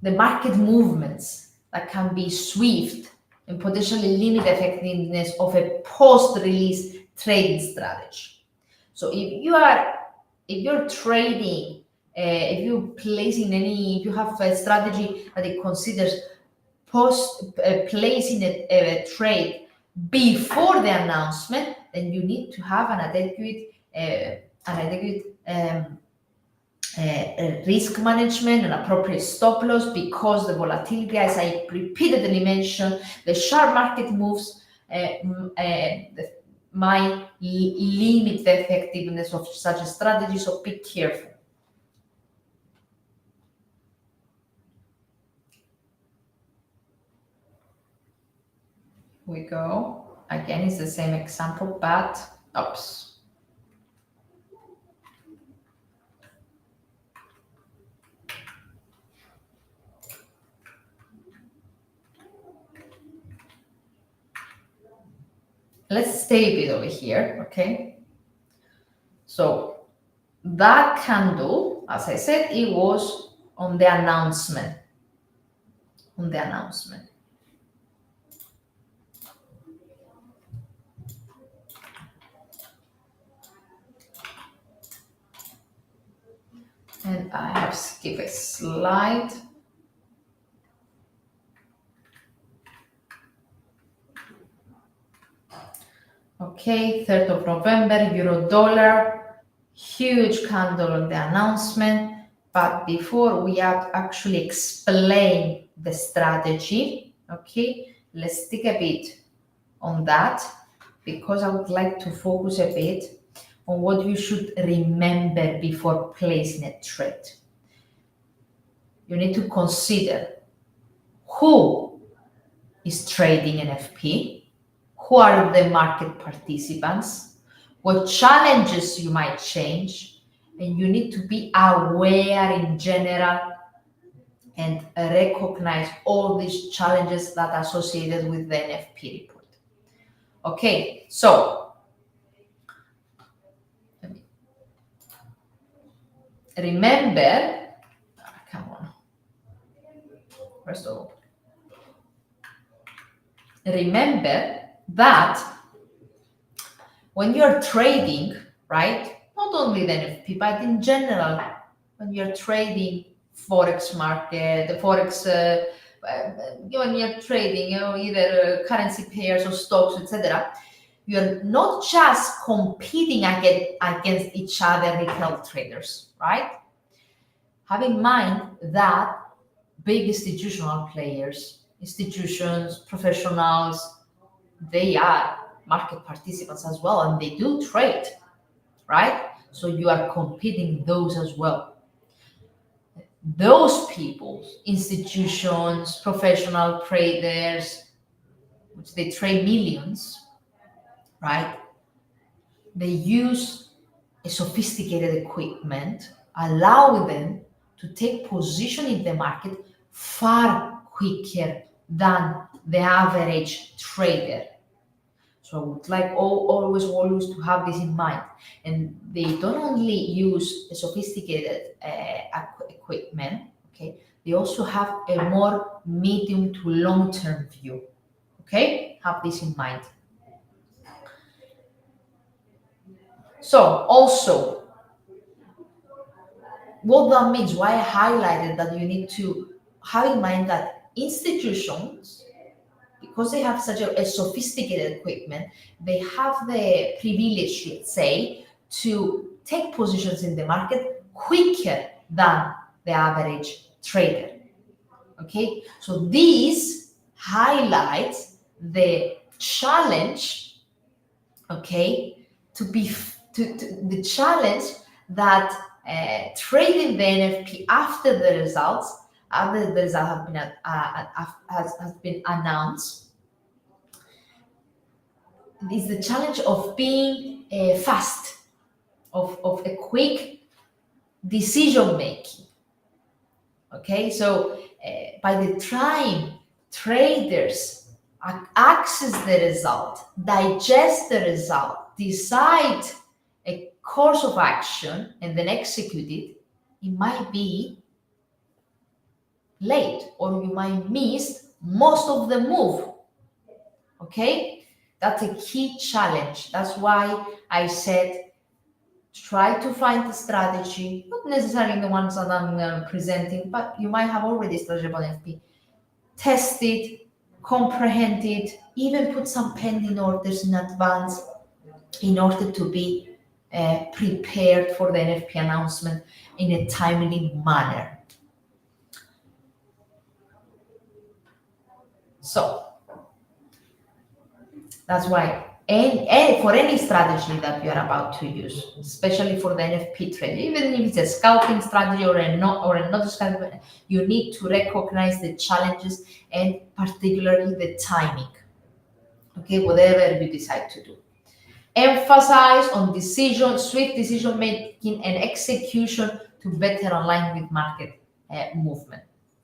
the market movements that can be swift and potentially limit the effectiveness of a post-release trading strategy. So if you're trading, if you have a strategy that it considers placing a trade before the announcement, then you need to have an adequate risk management and appropriate stop loss, because the volatility, as I repeatedly mentioned, the sharp market moves might limit the effectiveness of such a strategy, so be careful. We go. Again, it's the same example, but oops. Let's stay a bit over here, okay? So that candle, as I said, it was on the announcement. And I have skipped a slide. Okay, 3rd of November, euro dollar, huge candle on the announcement. But before we have actually explain the strategy, okay, let's dig a bit on that, because I would like to focus a bit on what you should remember before placing a trade. You need to consider who is trading NFP, who are the market participants, what challenges you might change, and you need to be aware in general and recognize all these challenges that are associated with the NFP report. Okay, so remember, come on, first of all, remember that when you're trading, right, not only the NFP, but in general, when you're trading Forex market, the Forex, when you're trading, either currency pairs or stocks, etc., you're not just competing against each other, retail traders, right? Have in mind that big institutional players, institutions, professionals, they are market participants as well, and they do trade, right? So you are competing those as well. Those people, institutions, professional traders, which they trade millions, right? They use a sophisticated equipment, allowing them to take position in the market far quicker than the average trader. So I would like always to have this in mind. And they don't only use a sophisticated equipment, okay? They also have a more medium to long-term view, okay? Have this in mind. So also, what that means, why I highlighted that you need to have in mind that institutions, because they have such a sophisticated equipment, they have the privilege, let's say, to take positions in the market quicker than the average trader. Okay, so this highlights the challenge, okay, the challenge that trading the NFP after the results have been has been announced, is the challenge of being fast, of a quick decision making. Okay, so by the time traders access the result, digest the result, decide a course of action, and then execute it, it might be late, or you might miss most of the move. Okay, that's a key challenge. That's why I said try to find the strategy, not necessarily the ones that I'm presenting, but you might have already strategy about NFP. Test it, comprehend it, even put some pending orders in advance in order to be prepared for the NFP announcement in a timely manner. So that's why, and for any strategy that you are about to use, especially for the NFP trade, even if it's a scalping strategy or another strategy, you need to recognize the challenges and particularly the timing. Okay, whatever you decide to do. Emphasize on swift decision making and execution to better align with market movement.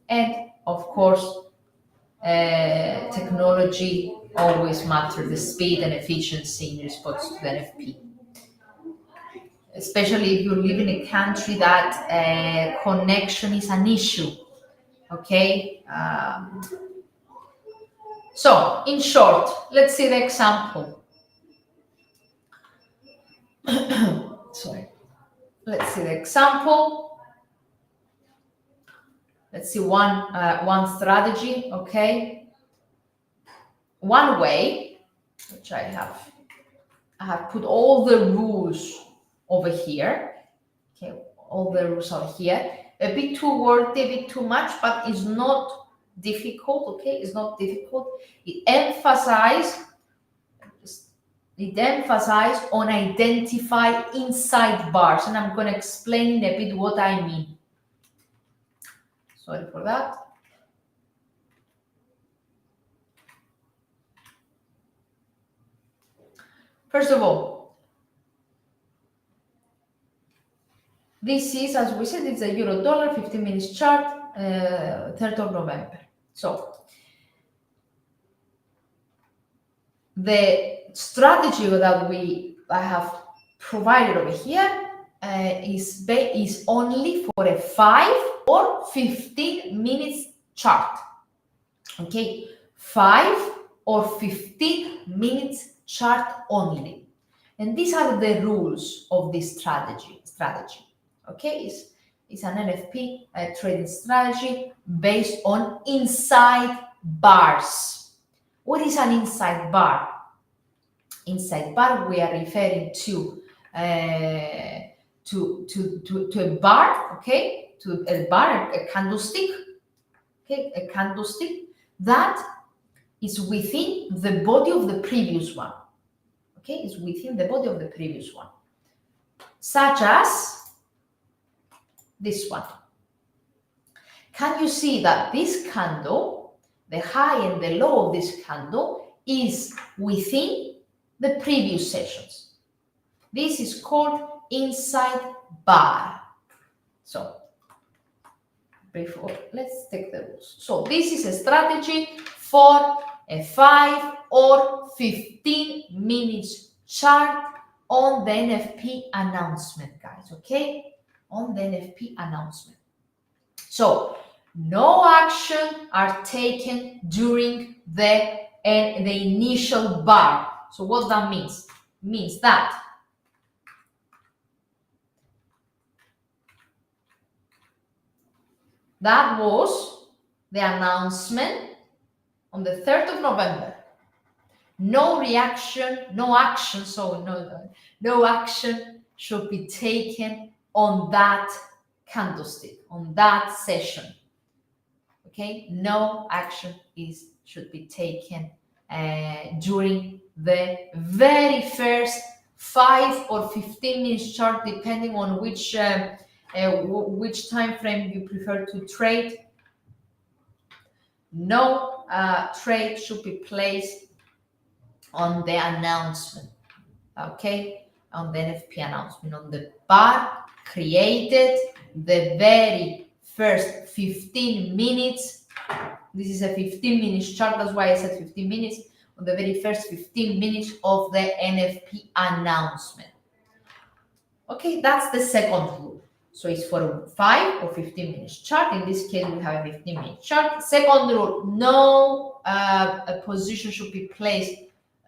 And of course, technology always matters, the speed and efficiency in response to the NFP. Especially if you live in a country that connection is an issue. Okay. So, in short, let's see the example. Sorry. Let's see the example. Let's see one strategy. Okay. One way, which I have put all the rules over here. Okay, all the rules are here. A bit too wordy, a bit too much, but it's not difficult. Okay, it's not difficult. It emphasizes on identify inside bars, and I'm going to explain in a bit what I mean. Sorry for that. First of all, this is, as we said, it's a euro dollar 15 minutes chart, 3rd of November. So the strategy that I have provided over here is only for a 5 or 15 minutes chart. Okay, 5 or 15 minutes chart only. And these are the rules of this strategy. Okay, is an NFP trading strategy based on inside bars. What is an inside bar? Inside bar, we are referring to a bar, okay, to a bar, a candlestick, okay, a candlestick that is within the body of the previous one, okay, is within the body of the previous one, such as this one. Can you see that this candle, the high and the low of this candle, is within the previous sessions? This is called inside bar. So before, let's take the rules. So this is a strategy for a 5 or 15 minutes chart on the NFP announcement, guys, okay? On the NFP announcement. So no action are taken during the initial bar. So what that means? It means that that was the announcement on the 3rd of November. No reaction, no action, no action should be taken on that candlestick, on that session. Okay, no action should be taken during the very first 5 or 15 minutes chart, depending on which time frame you prefer to trade. No trade should be placed on the announcement, okay, on the NFP announcement, on the bar created the very first 15 minutes. This is a 15 minutes chart, that's why I said 15 minutes, on the very first 15 minutes of the NFP announcement. Okay, that's the second rule. So it's for a 5 or 15 minutes chart. In this case, we have a 15-minute chart. Second rule, no a position should be placed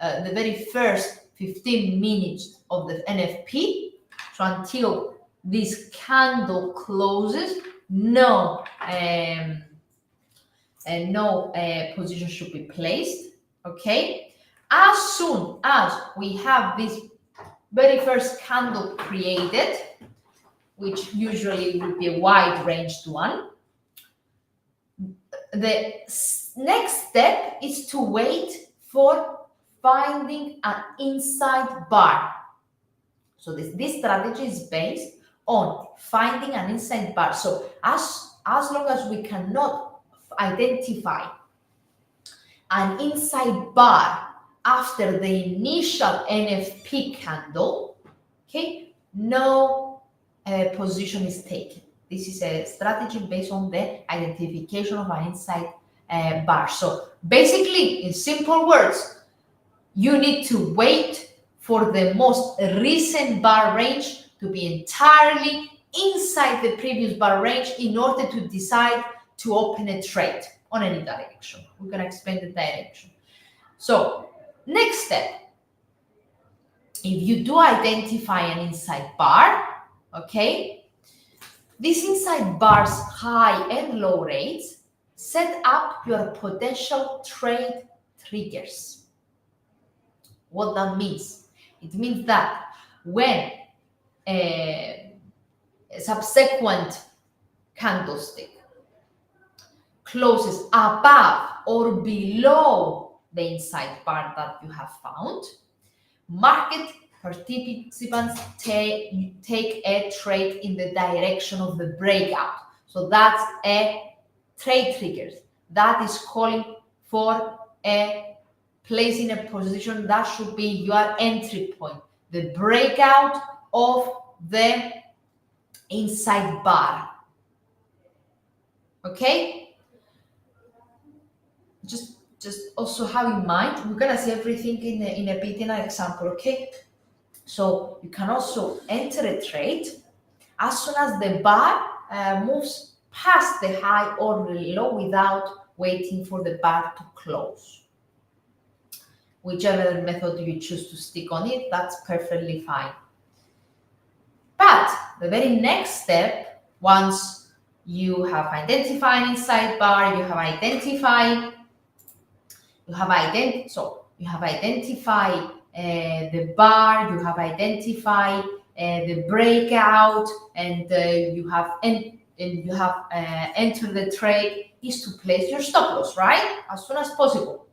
the very first 15 minutes of the NFP. So until this candle closes, no position should be placed. Okay. As soon as we have this very first candle created, which usually would be a wide ranged one, the next step is to wait for finding an inside bar. So this strategy is based on finding an inside bar. So as long as we cannot identify an inside bar after the initial NFP candle, okay, no position is taken. This is a strategy based on the identification of an inside bar. So basically, in simple words, you need to wait for the most recent bar range to be entirely inside the previous bar range in order to decide to open a trade on any direction. We're going to explain the direction. So next step, if you do identify an inside bar, okay, these inside bars, high and low rates, set up your potential trade triggers. What that means? It means that when a subsequent candlestick closes above or below the inside bar that you have found, market participants take a trade in the direction of the breakout. So that's a trade trigger. That is calling for a placing a position that should be your entry point, the breakout of the inside bar. Okay? Just also have in mind, we're gonna see everything in a bit in an example, okay? So you can also enter a trade as soon as the bar moves past the high or the low without waiting for the bar to close. Whichever method you choose to stick on it, that's perfectly fine. But the very next step, Once you have identified inside bar, you have identified the bar, you have identified the breakout, and you have entered the trade, is to place your stop loss, right? As soon as possible.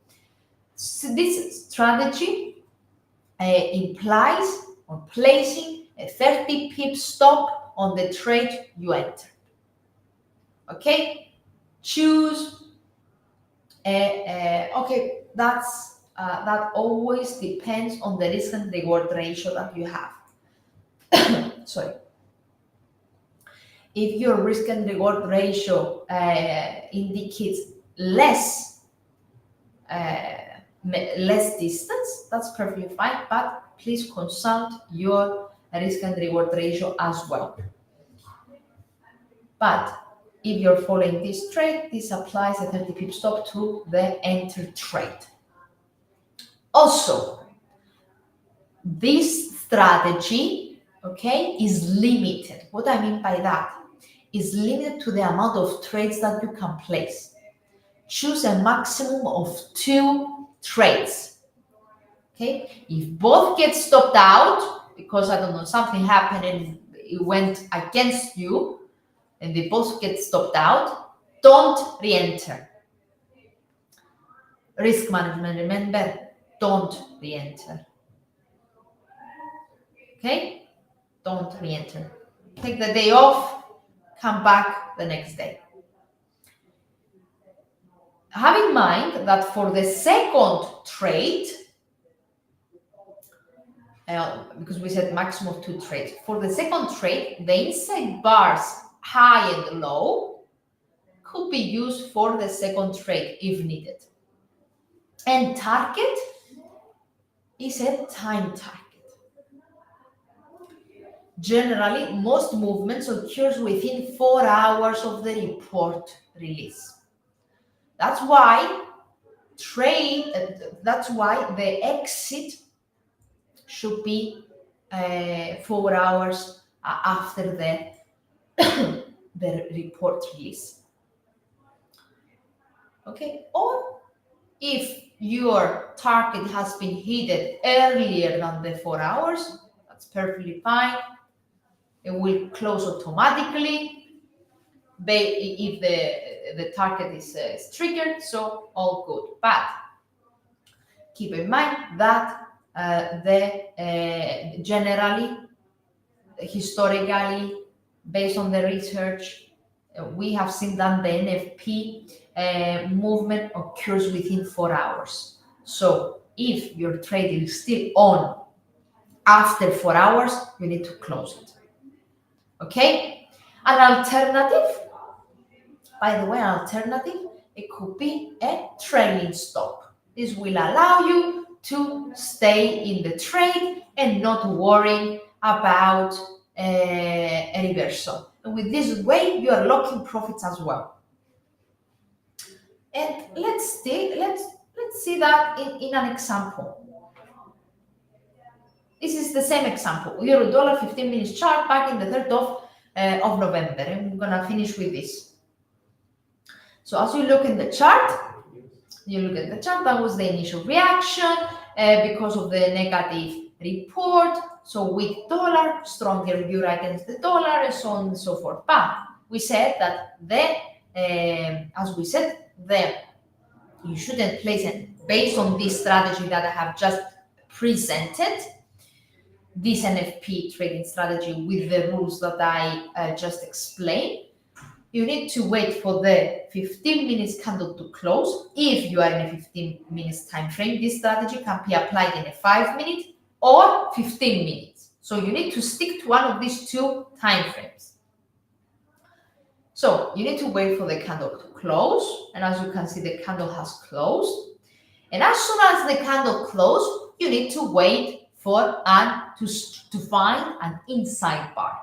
So this strategy implies on placing a 30 pip stop on the trade you enter. Okay, choose. Okay, that always depends on the risk and reward ratio that you have. Sorry. If your risk and reward ratio indicates less distance, that's perfectly fine, but please consult your risk and reward ratio as well. But if you're following this trade, this applies a 30 pip stop to the enter trade. Also, this strategy, okay, is limited. What I mean by that is limited to the amount of trades that you can place. Choose a maximum of 2 trades. Okay, if both get stopped out because I don't know, something happened and it went against you, and they both get stopped out, don't re-enter. Risk management, remember, don't re-enter. Okay, don't re-enter. Take the day off, come back the next day. Have in mind that for the second trade, because we said maximum of 2 trades, for the second trade, the inside bars high and low could be used for the second trade if needed. And target is a time target. Generally, most movements occurs within 4 hours of the report release. That's why the exit should be 4 hours after the report release. Okay, or if your target has been hit earlier than the 4 hours, that's perfectly fine. It will close automatically if the target is triggered, so all good. But keep in mind that generally, historically, based on the research, we have seen that the NFP movement occurs within 4 hours. So if your trade is still on after 4 hours, you need to close it. Okay? An alternative, by the way, it could be a trailing stop. This will allow you to stay in the trade and not worrying about a reversal. And with this way, you are locking profits as well. And let's see that in an example. This is the same example. Euro dollar 15 minutes chart back in the 3rd of November. And I'm gonna finish with this. So as you look in the chart, that was the initial reaction because of the negative report. So weak dollar, stronger euro against the dollar, and so on and so forth. But we said that you shouldn't place it based on this strategy that I have just presented, this NFP trading strategy with the rules that I just explained. You need to wait for the 15 minutes candle to close. If you are in a 15 minutes time frame, this strategy can be applied in a 5 minute or 15 minutes. So you need to stick to one of these 2 time frames. So you need to wait for the candle to close. And as you can see, the candle has closed. And as soon as the candle closed, you need to wait for to find an inside bar.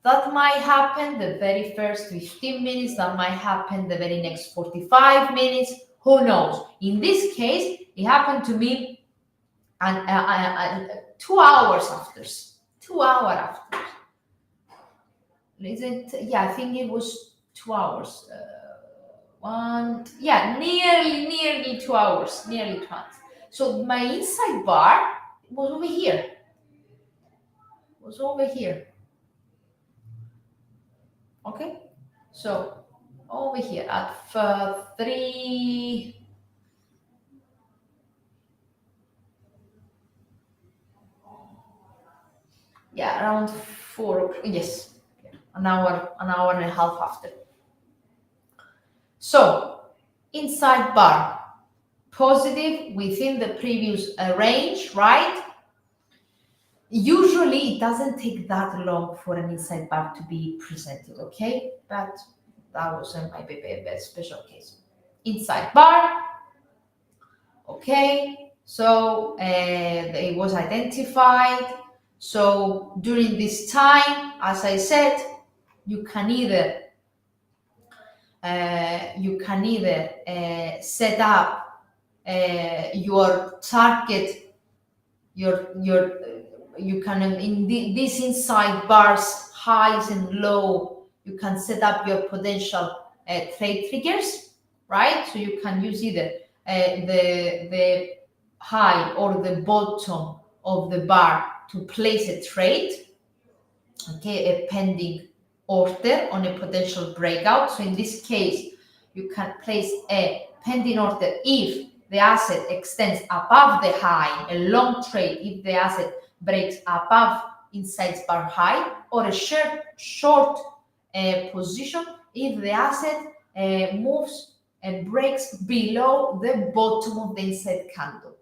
That might happen the very first 15 minutes. That might happen the very next 45 minutes. Who knows? In this case, it happened to me 2 hours after. 2 hours after. is it? Yeah, I think it was 2 hours. Nearly 2 hours, nearly 2 hours. So my inside bar was over here. Okay, so over here at 3. Yeah, around 4. Yes, an hour and a half after. So inside bar, positive within the previous range, right? Usually it doesn't take that long for an inside bar to be presented, okay? But that was a special case. Inside bar, okay? So it was identified. So during this time, as I said, you can either set up your target, you can in these inside bars, highs and low, you can set up your potential trade triggers, right? So you can use either the high or the bottom of the bar to place a trade, okay, a pending order on a potential breakout. So in this case, you can place a pending order if the asset extends above the high, a long trade if the asset breaks above inside bar high, or a short position if the asset moves and breaks below the bottom of the inside candle,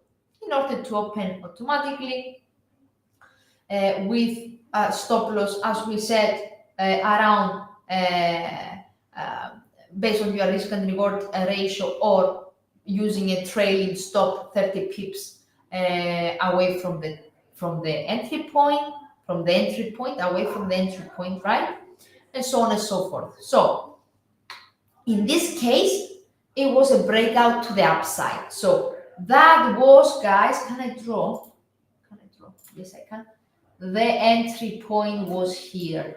in order to open automatically with stop loss, as we said, around based on your risk and reward ratio, or using a trailing stop 30 pips away from the entry point, away from the entry point, right? And so on and so forth. So in this case, it was a breakout to the upside. So that was, guys, can I draw? Yes, I can. The entry point was here,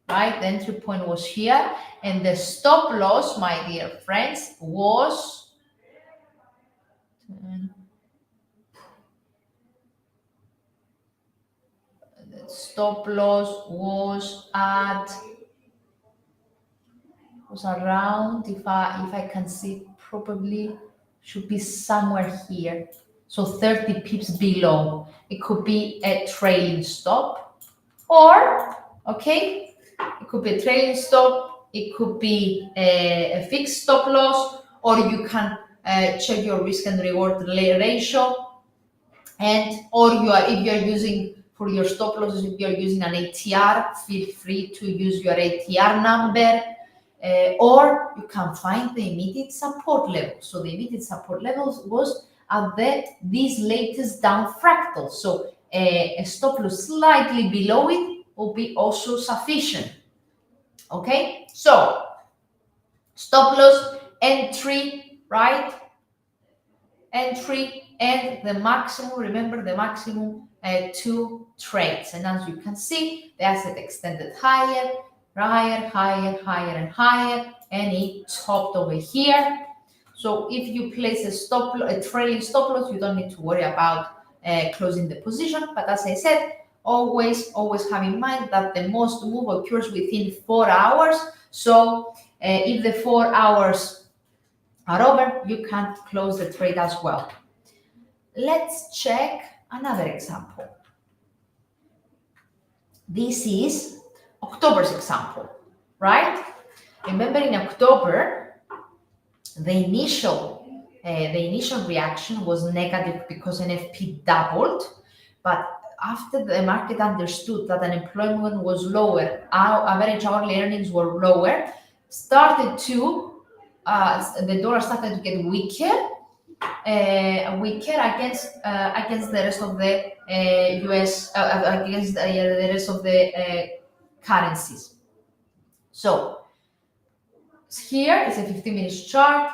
right? The entry point was here, and the stop loss, my dear friends, was around, if I can see properly, should be somewhere here. So 30 pips below. It could be a trailing stop, or okay, it could be a trailing stop, it could be a fixed stop loss, or you can check your risk and reward ratio, and if you are using for your stop losses, if you are using an ATR, feel free to use your ATR number, or you can find the immediate support level. So the immediate support levels was at this latest down fractal. So a stop loss slightly below it will be also sufficient. Okay, so stop loss, entry, right? Entry and the maximum, remember the maximum 2 trades. And as you can see, the asset extended higher, and it topped over here. So if you place a trailing stop loss, you don't need to worry about closing the position. But as I said, always have in mind that the most move occurs within 4 hours. So if the 4 hours are over, you can't close the trade as well. Let's check another example. This is October's example, right? Remember, in October, the initial reaction was negative because NFP doubled, but after the market understood that unemployment was lower, our average hourly earnings were lower, the dollar started to get weaker against the rest of the US, against the rest of the currencies. So here is a 15-minute chart.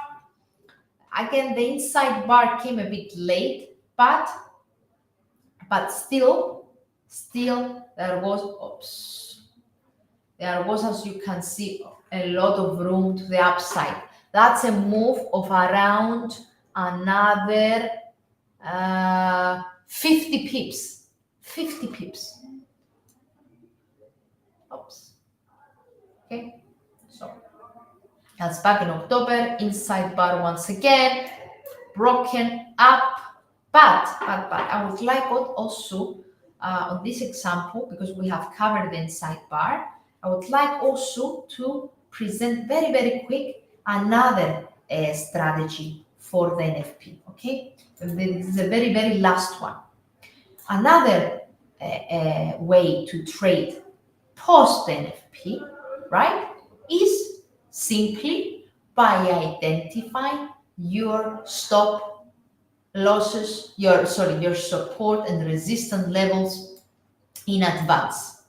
Again, the inside bar came a bit late, but still there was, there was, as you can see, a lot of room to the upside. That's a move of around another 50 pips. 50 pips. Oops. Okay, so that's back in October, inside bar once again, broken up, but I would like also on this example, because we have covered the inside bar, I would like also to present very quick another strategy for the NFP. Okay, this is the very last one. Another way to trade post NFP, right, is simply by identifying your stop losses, your support and resistance levels in advance,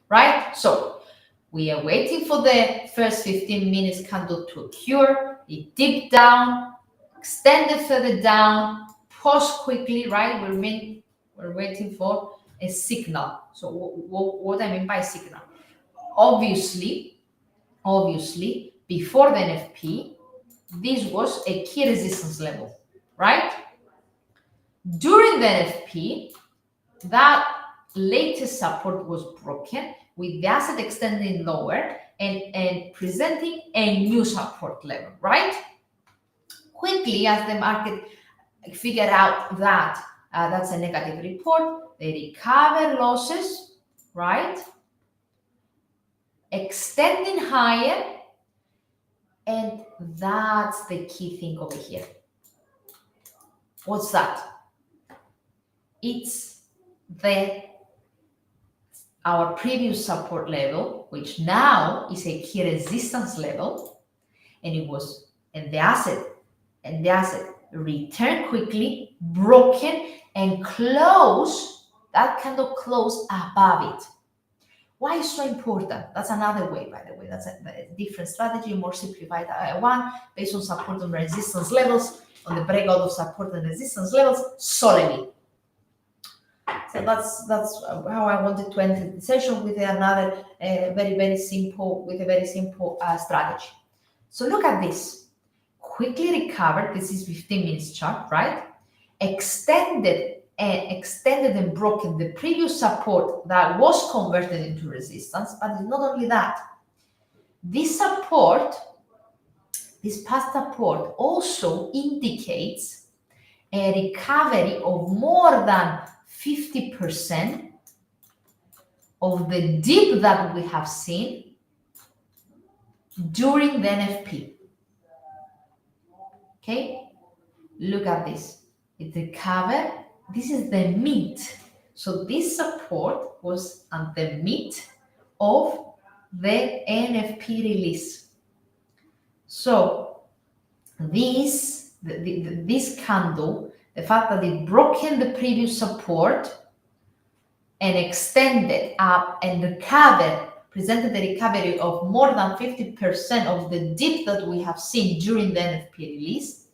right? So we are waiting for the first 15 minutes candle to occur. It dipped down, extended further down, pause quickly, right? We're waiting for a signal. So what I mean by signal? Obviously, before the NFP, this was a key resistance level, right? During the NFP, that latest support was broken with the asset extending lower and presenting a new support level, right? Quickly, as the market figured out that that's a negative report, they recover losses, right? Extending higher, and that's the key thing over here. What's that? It's our previous support level, which now is a key resistance level, and the asset returned quickly, broken, and that candle closed above it. Why is so important? That's another way, by the way. That's a different strategy, more simplified one, based on support and resistance levels, on the breakout of support and resistance levels solely. So that's how I wanted to end the session with another very simple strategy. So look at this. Quickly recovered. This is 15 minutes chart, right? Extended and broken the previous support that was converted into resistance. But it's not only that. This past support also indicates a recovery of more than 50% of the dip that we have seen during the NFP. Okay, look at this. It recovered. This is the mid. So this support was at the mid of the NFP release. So this candle, the fact that it broken the previous support and extended up and presented a recovery of more than 50% of the dip that we have seen during the NFP release,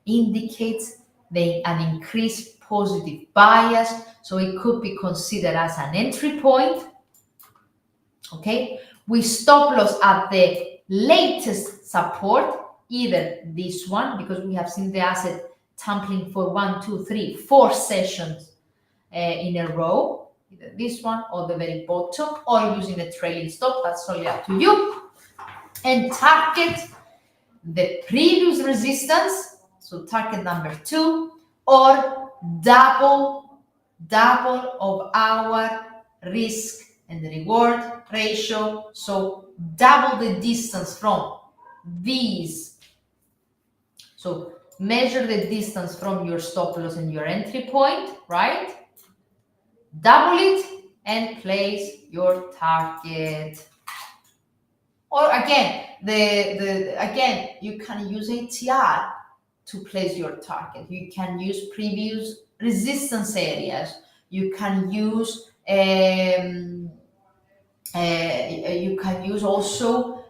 indicates an increased positive bias. So it could be considered as an entry point. Okay, we stop loss at the latest support, either this one, because we have seen the asset tumbling for 1, 2, 3, 4 sessions in a row, either this one or the very bottom, or using a trailing stop. That's totally up to you. And target the previous resistance, so target number 2, or double of our risk and reward ratio. So double the distance from these. So measure the distance from your stop loss and your entry point, right? Double it and place your target. Or again, again, you can use ATR to place your target. You can use previous resistance areas. You can use also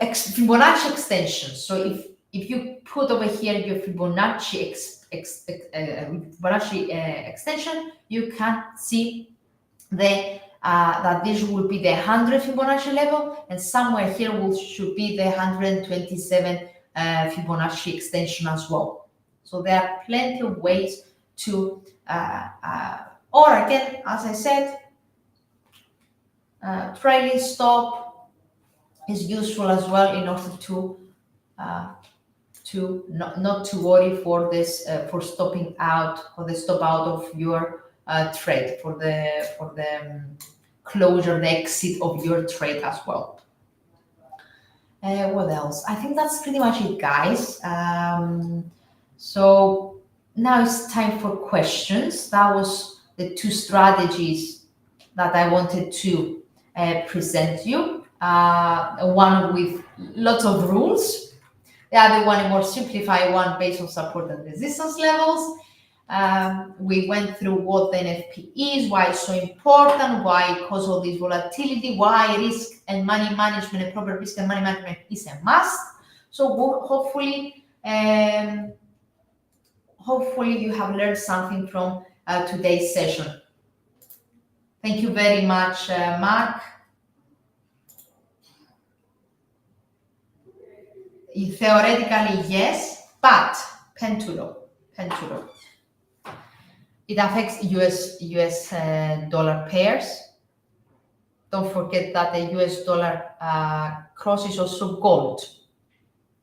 Fibonacci extensions. So if you put over here your Fibonacci extension, you can see the that this will be the 100 Fibonacci level, and somewhere here should be the 127 Fibonacci extension as well. So there are plenty of ways to, or again, as I said, trailing stop is useful as well in order to not to worry for this for stopping out, or the stop out of your trade, for the closure, the exit of your trade as well. What else? I think that's pretty much it, guys. So now it's time for questions. That was the two strategies that I wanted to present you. One with lots of rules, the other one a more simplified one based on support and resistance levels. We went through what the NFP is, why it's so important, why it causes all this volatility, why risk and money management, and proper risk and money management is a must. So hopefully you have learned something from today's session. Thank you very much, Mark. Theoretically, yes, but pendulo. It affects US dollar pairs. Don't forget that the US dollar cross is also gold.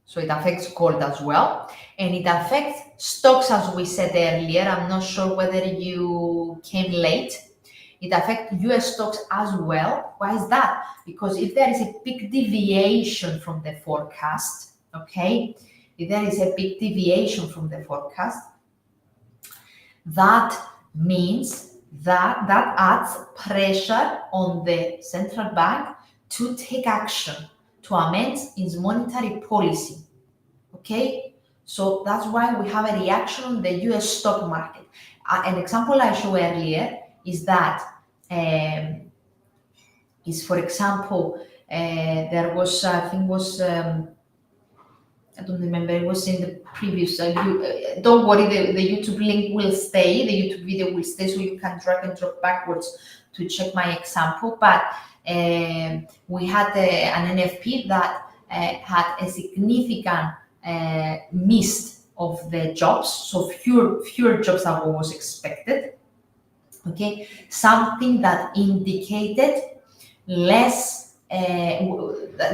So it affects gold as well. And it affects stocks, as we said earlier. I'm not sure whether you came late. It affects US stocks as well. Why is that? Because if there is a big deviation from the forecast, okay, if there is a big deviation from the forecast, that means that adds pressure on the central bank to take action, to amend its monetary policy. Okay, so that's why we have a reaction on the US stock market. An example I showed earlier is that, for example, there was, I think was, I don't remember, it was in the previous, don't worry, the YouTube link will stay, the YouTube video will stay, so you can drag and drop backwards to check my example. But we had an NFP that had a significant miss of the jobs, so fewer jobs than what was expected. Okay, something that indicated less,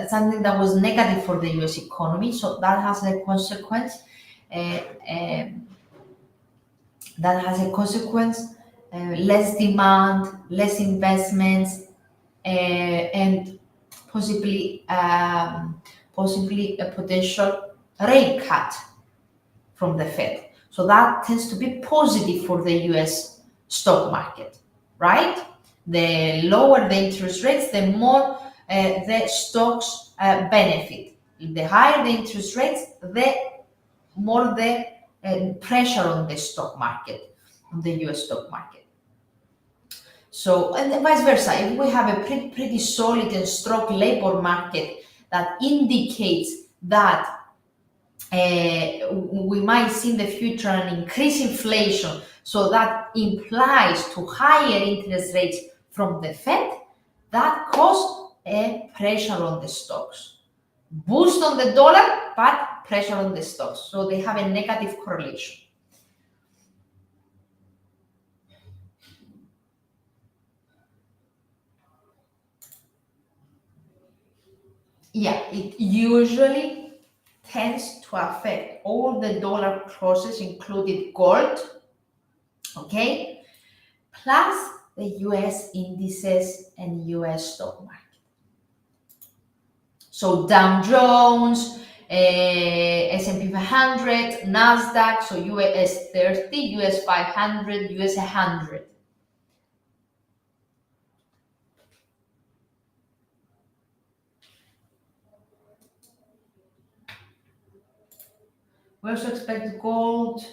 something that was negative for the US economy. So that has a consequence. Less demand, less investments, and possibly a potential rate cut from the Fed. So that tends to be positive for the US stock market, right? The lower the interest rates, the more the stocks benefit. The higher the interest rates, the more the pressure on the stock market, on the US stock market. So, and vice versa, if we have a pretty solid and strong labor market that indicates that we might see in the future an increased inflation, so that implies to higher interest rates from the Fed, that causes a pressure on the stocks. Boost on the dollar, but pressure on the stocks. So they have a negative correlation. Yeah, it usually tends to affect all the dollar crosses, including gold, okay, plus the US indices and US stock market. So Dow Jones, S&P 500, NASDAQ, so US 30, US 500, US 100. We also expect gold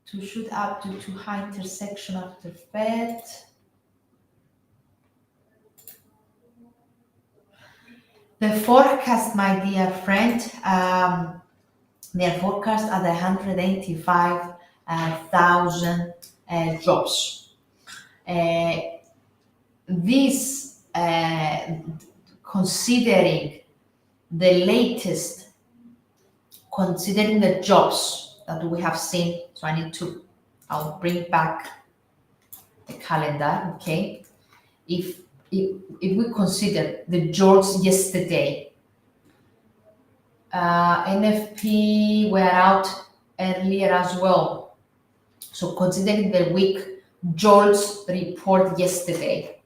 to shoot up to high intersection after Fed. The forecast, my dear friend, their forecast are the 185,000 jobs. This considering the latest, considering the jobs that we have seen. So I'll bring back the calendar, okay? If we consider the jobs yesterday, NFP were out earlier as well. So considering the week jobs report yesterday,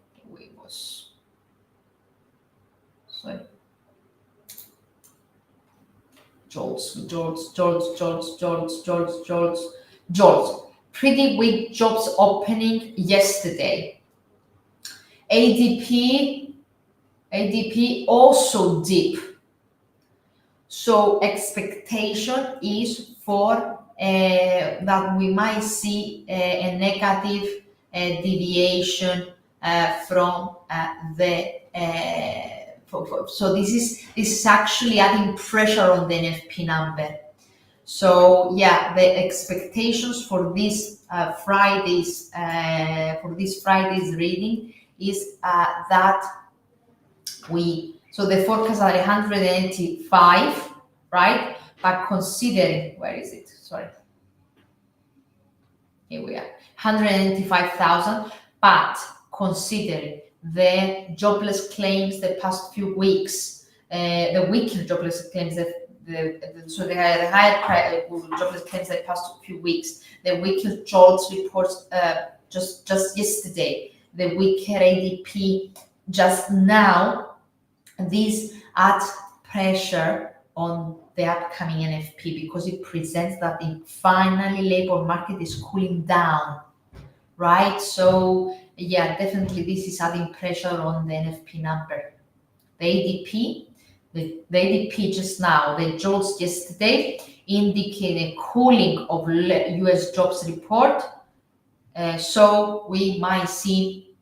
jobs. Pretty weak jobs opening yesterday. ADP also dip. So expectation is for that we might see a negative deviation from the so this is actually adding pressure on the NFP number. So yeah, the expectations for this Friday's reading is that so the forecast are 185, right? But considering, where is it? Sorry. Here we are, 185,000, but considering the jobless claims the past few weeks, the weaker jobless claims, the higher jobless claims the past few weeks, the weaker jobs reports just yesterday, the weaker ADP just now, these add pressure on the upcoming NFP because it presents that finally labor market is cooling down, right? So yeah, definitely this is adding pressure on the NFP number. The ADP, the ADP just now, the jobs yesterday indicate a cooling of US jobs report. So we might see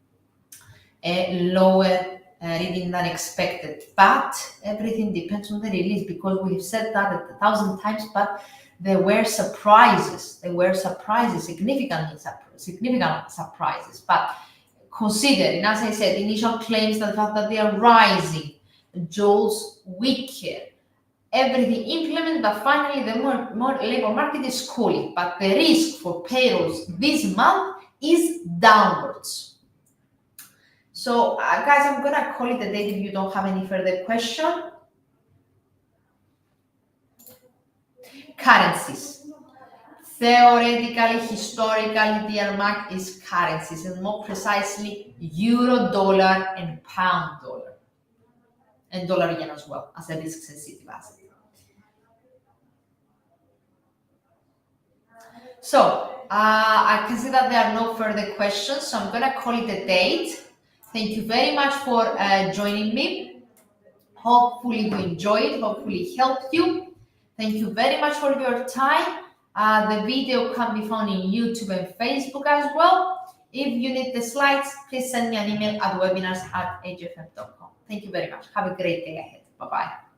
a lower reading than expected, but everything depends on the release because we've said that 1,000 times, but there were surprises, significant surprises. But considering, as I said, initial claims, the fact that they are rising, jobs weaker, everything implemented, but finally the more labor market is cooling, but the risk for payrolls this month is downwards. So guys, I'm gonna call it a day if you don't have any further question. Currencies. Theoretically, historically, dear Mark, is currencies, and more precisely, euro, dollar, and pound dollar, and dollar yen as well, as a risk-sensitive asset. So I can see that there are no further questions, so I'm gonna call it a date. Thank you very much for joining me. Hopefully you enjoyed, hopefully it helped you. Thank you very much for your time. The video can be found in YouTube and Facebook as well. If you need the slides, please send me an email at webinars@hfm.com. Thank you very much. Have a great day ahead. Bye-bye.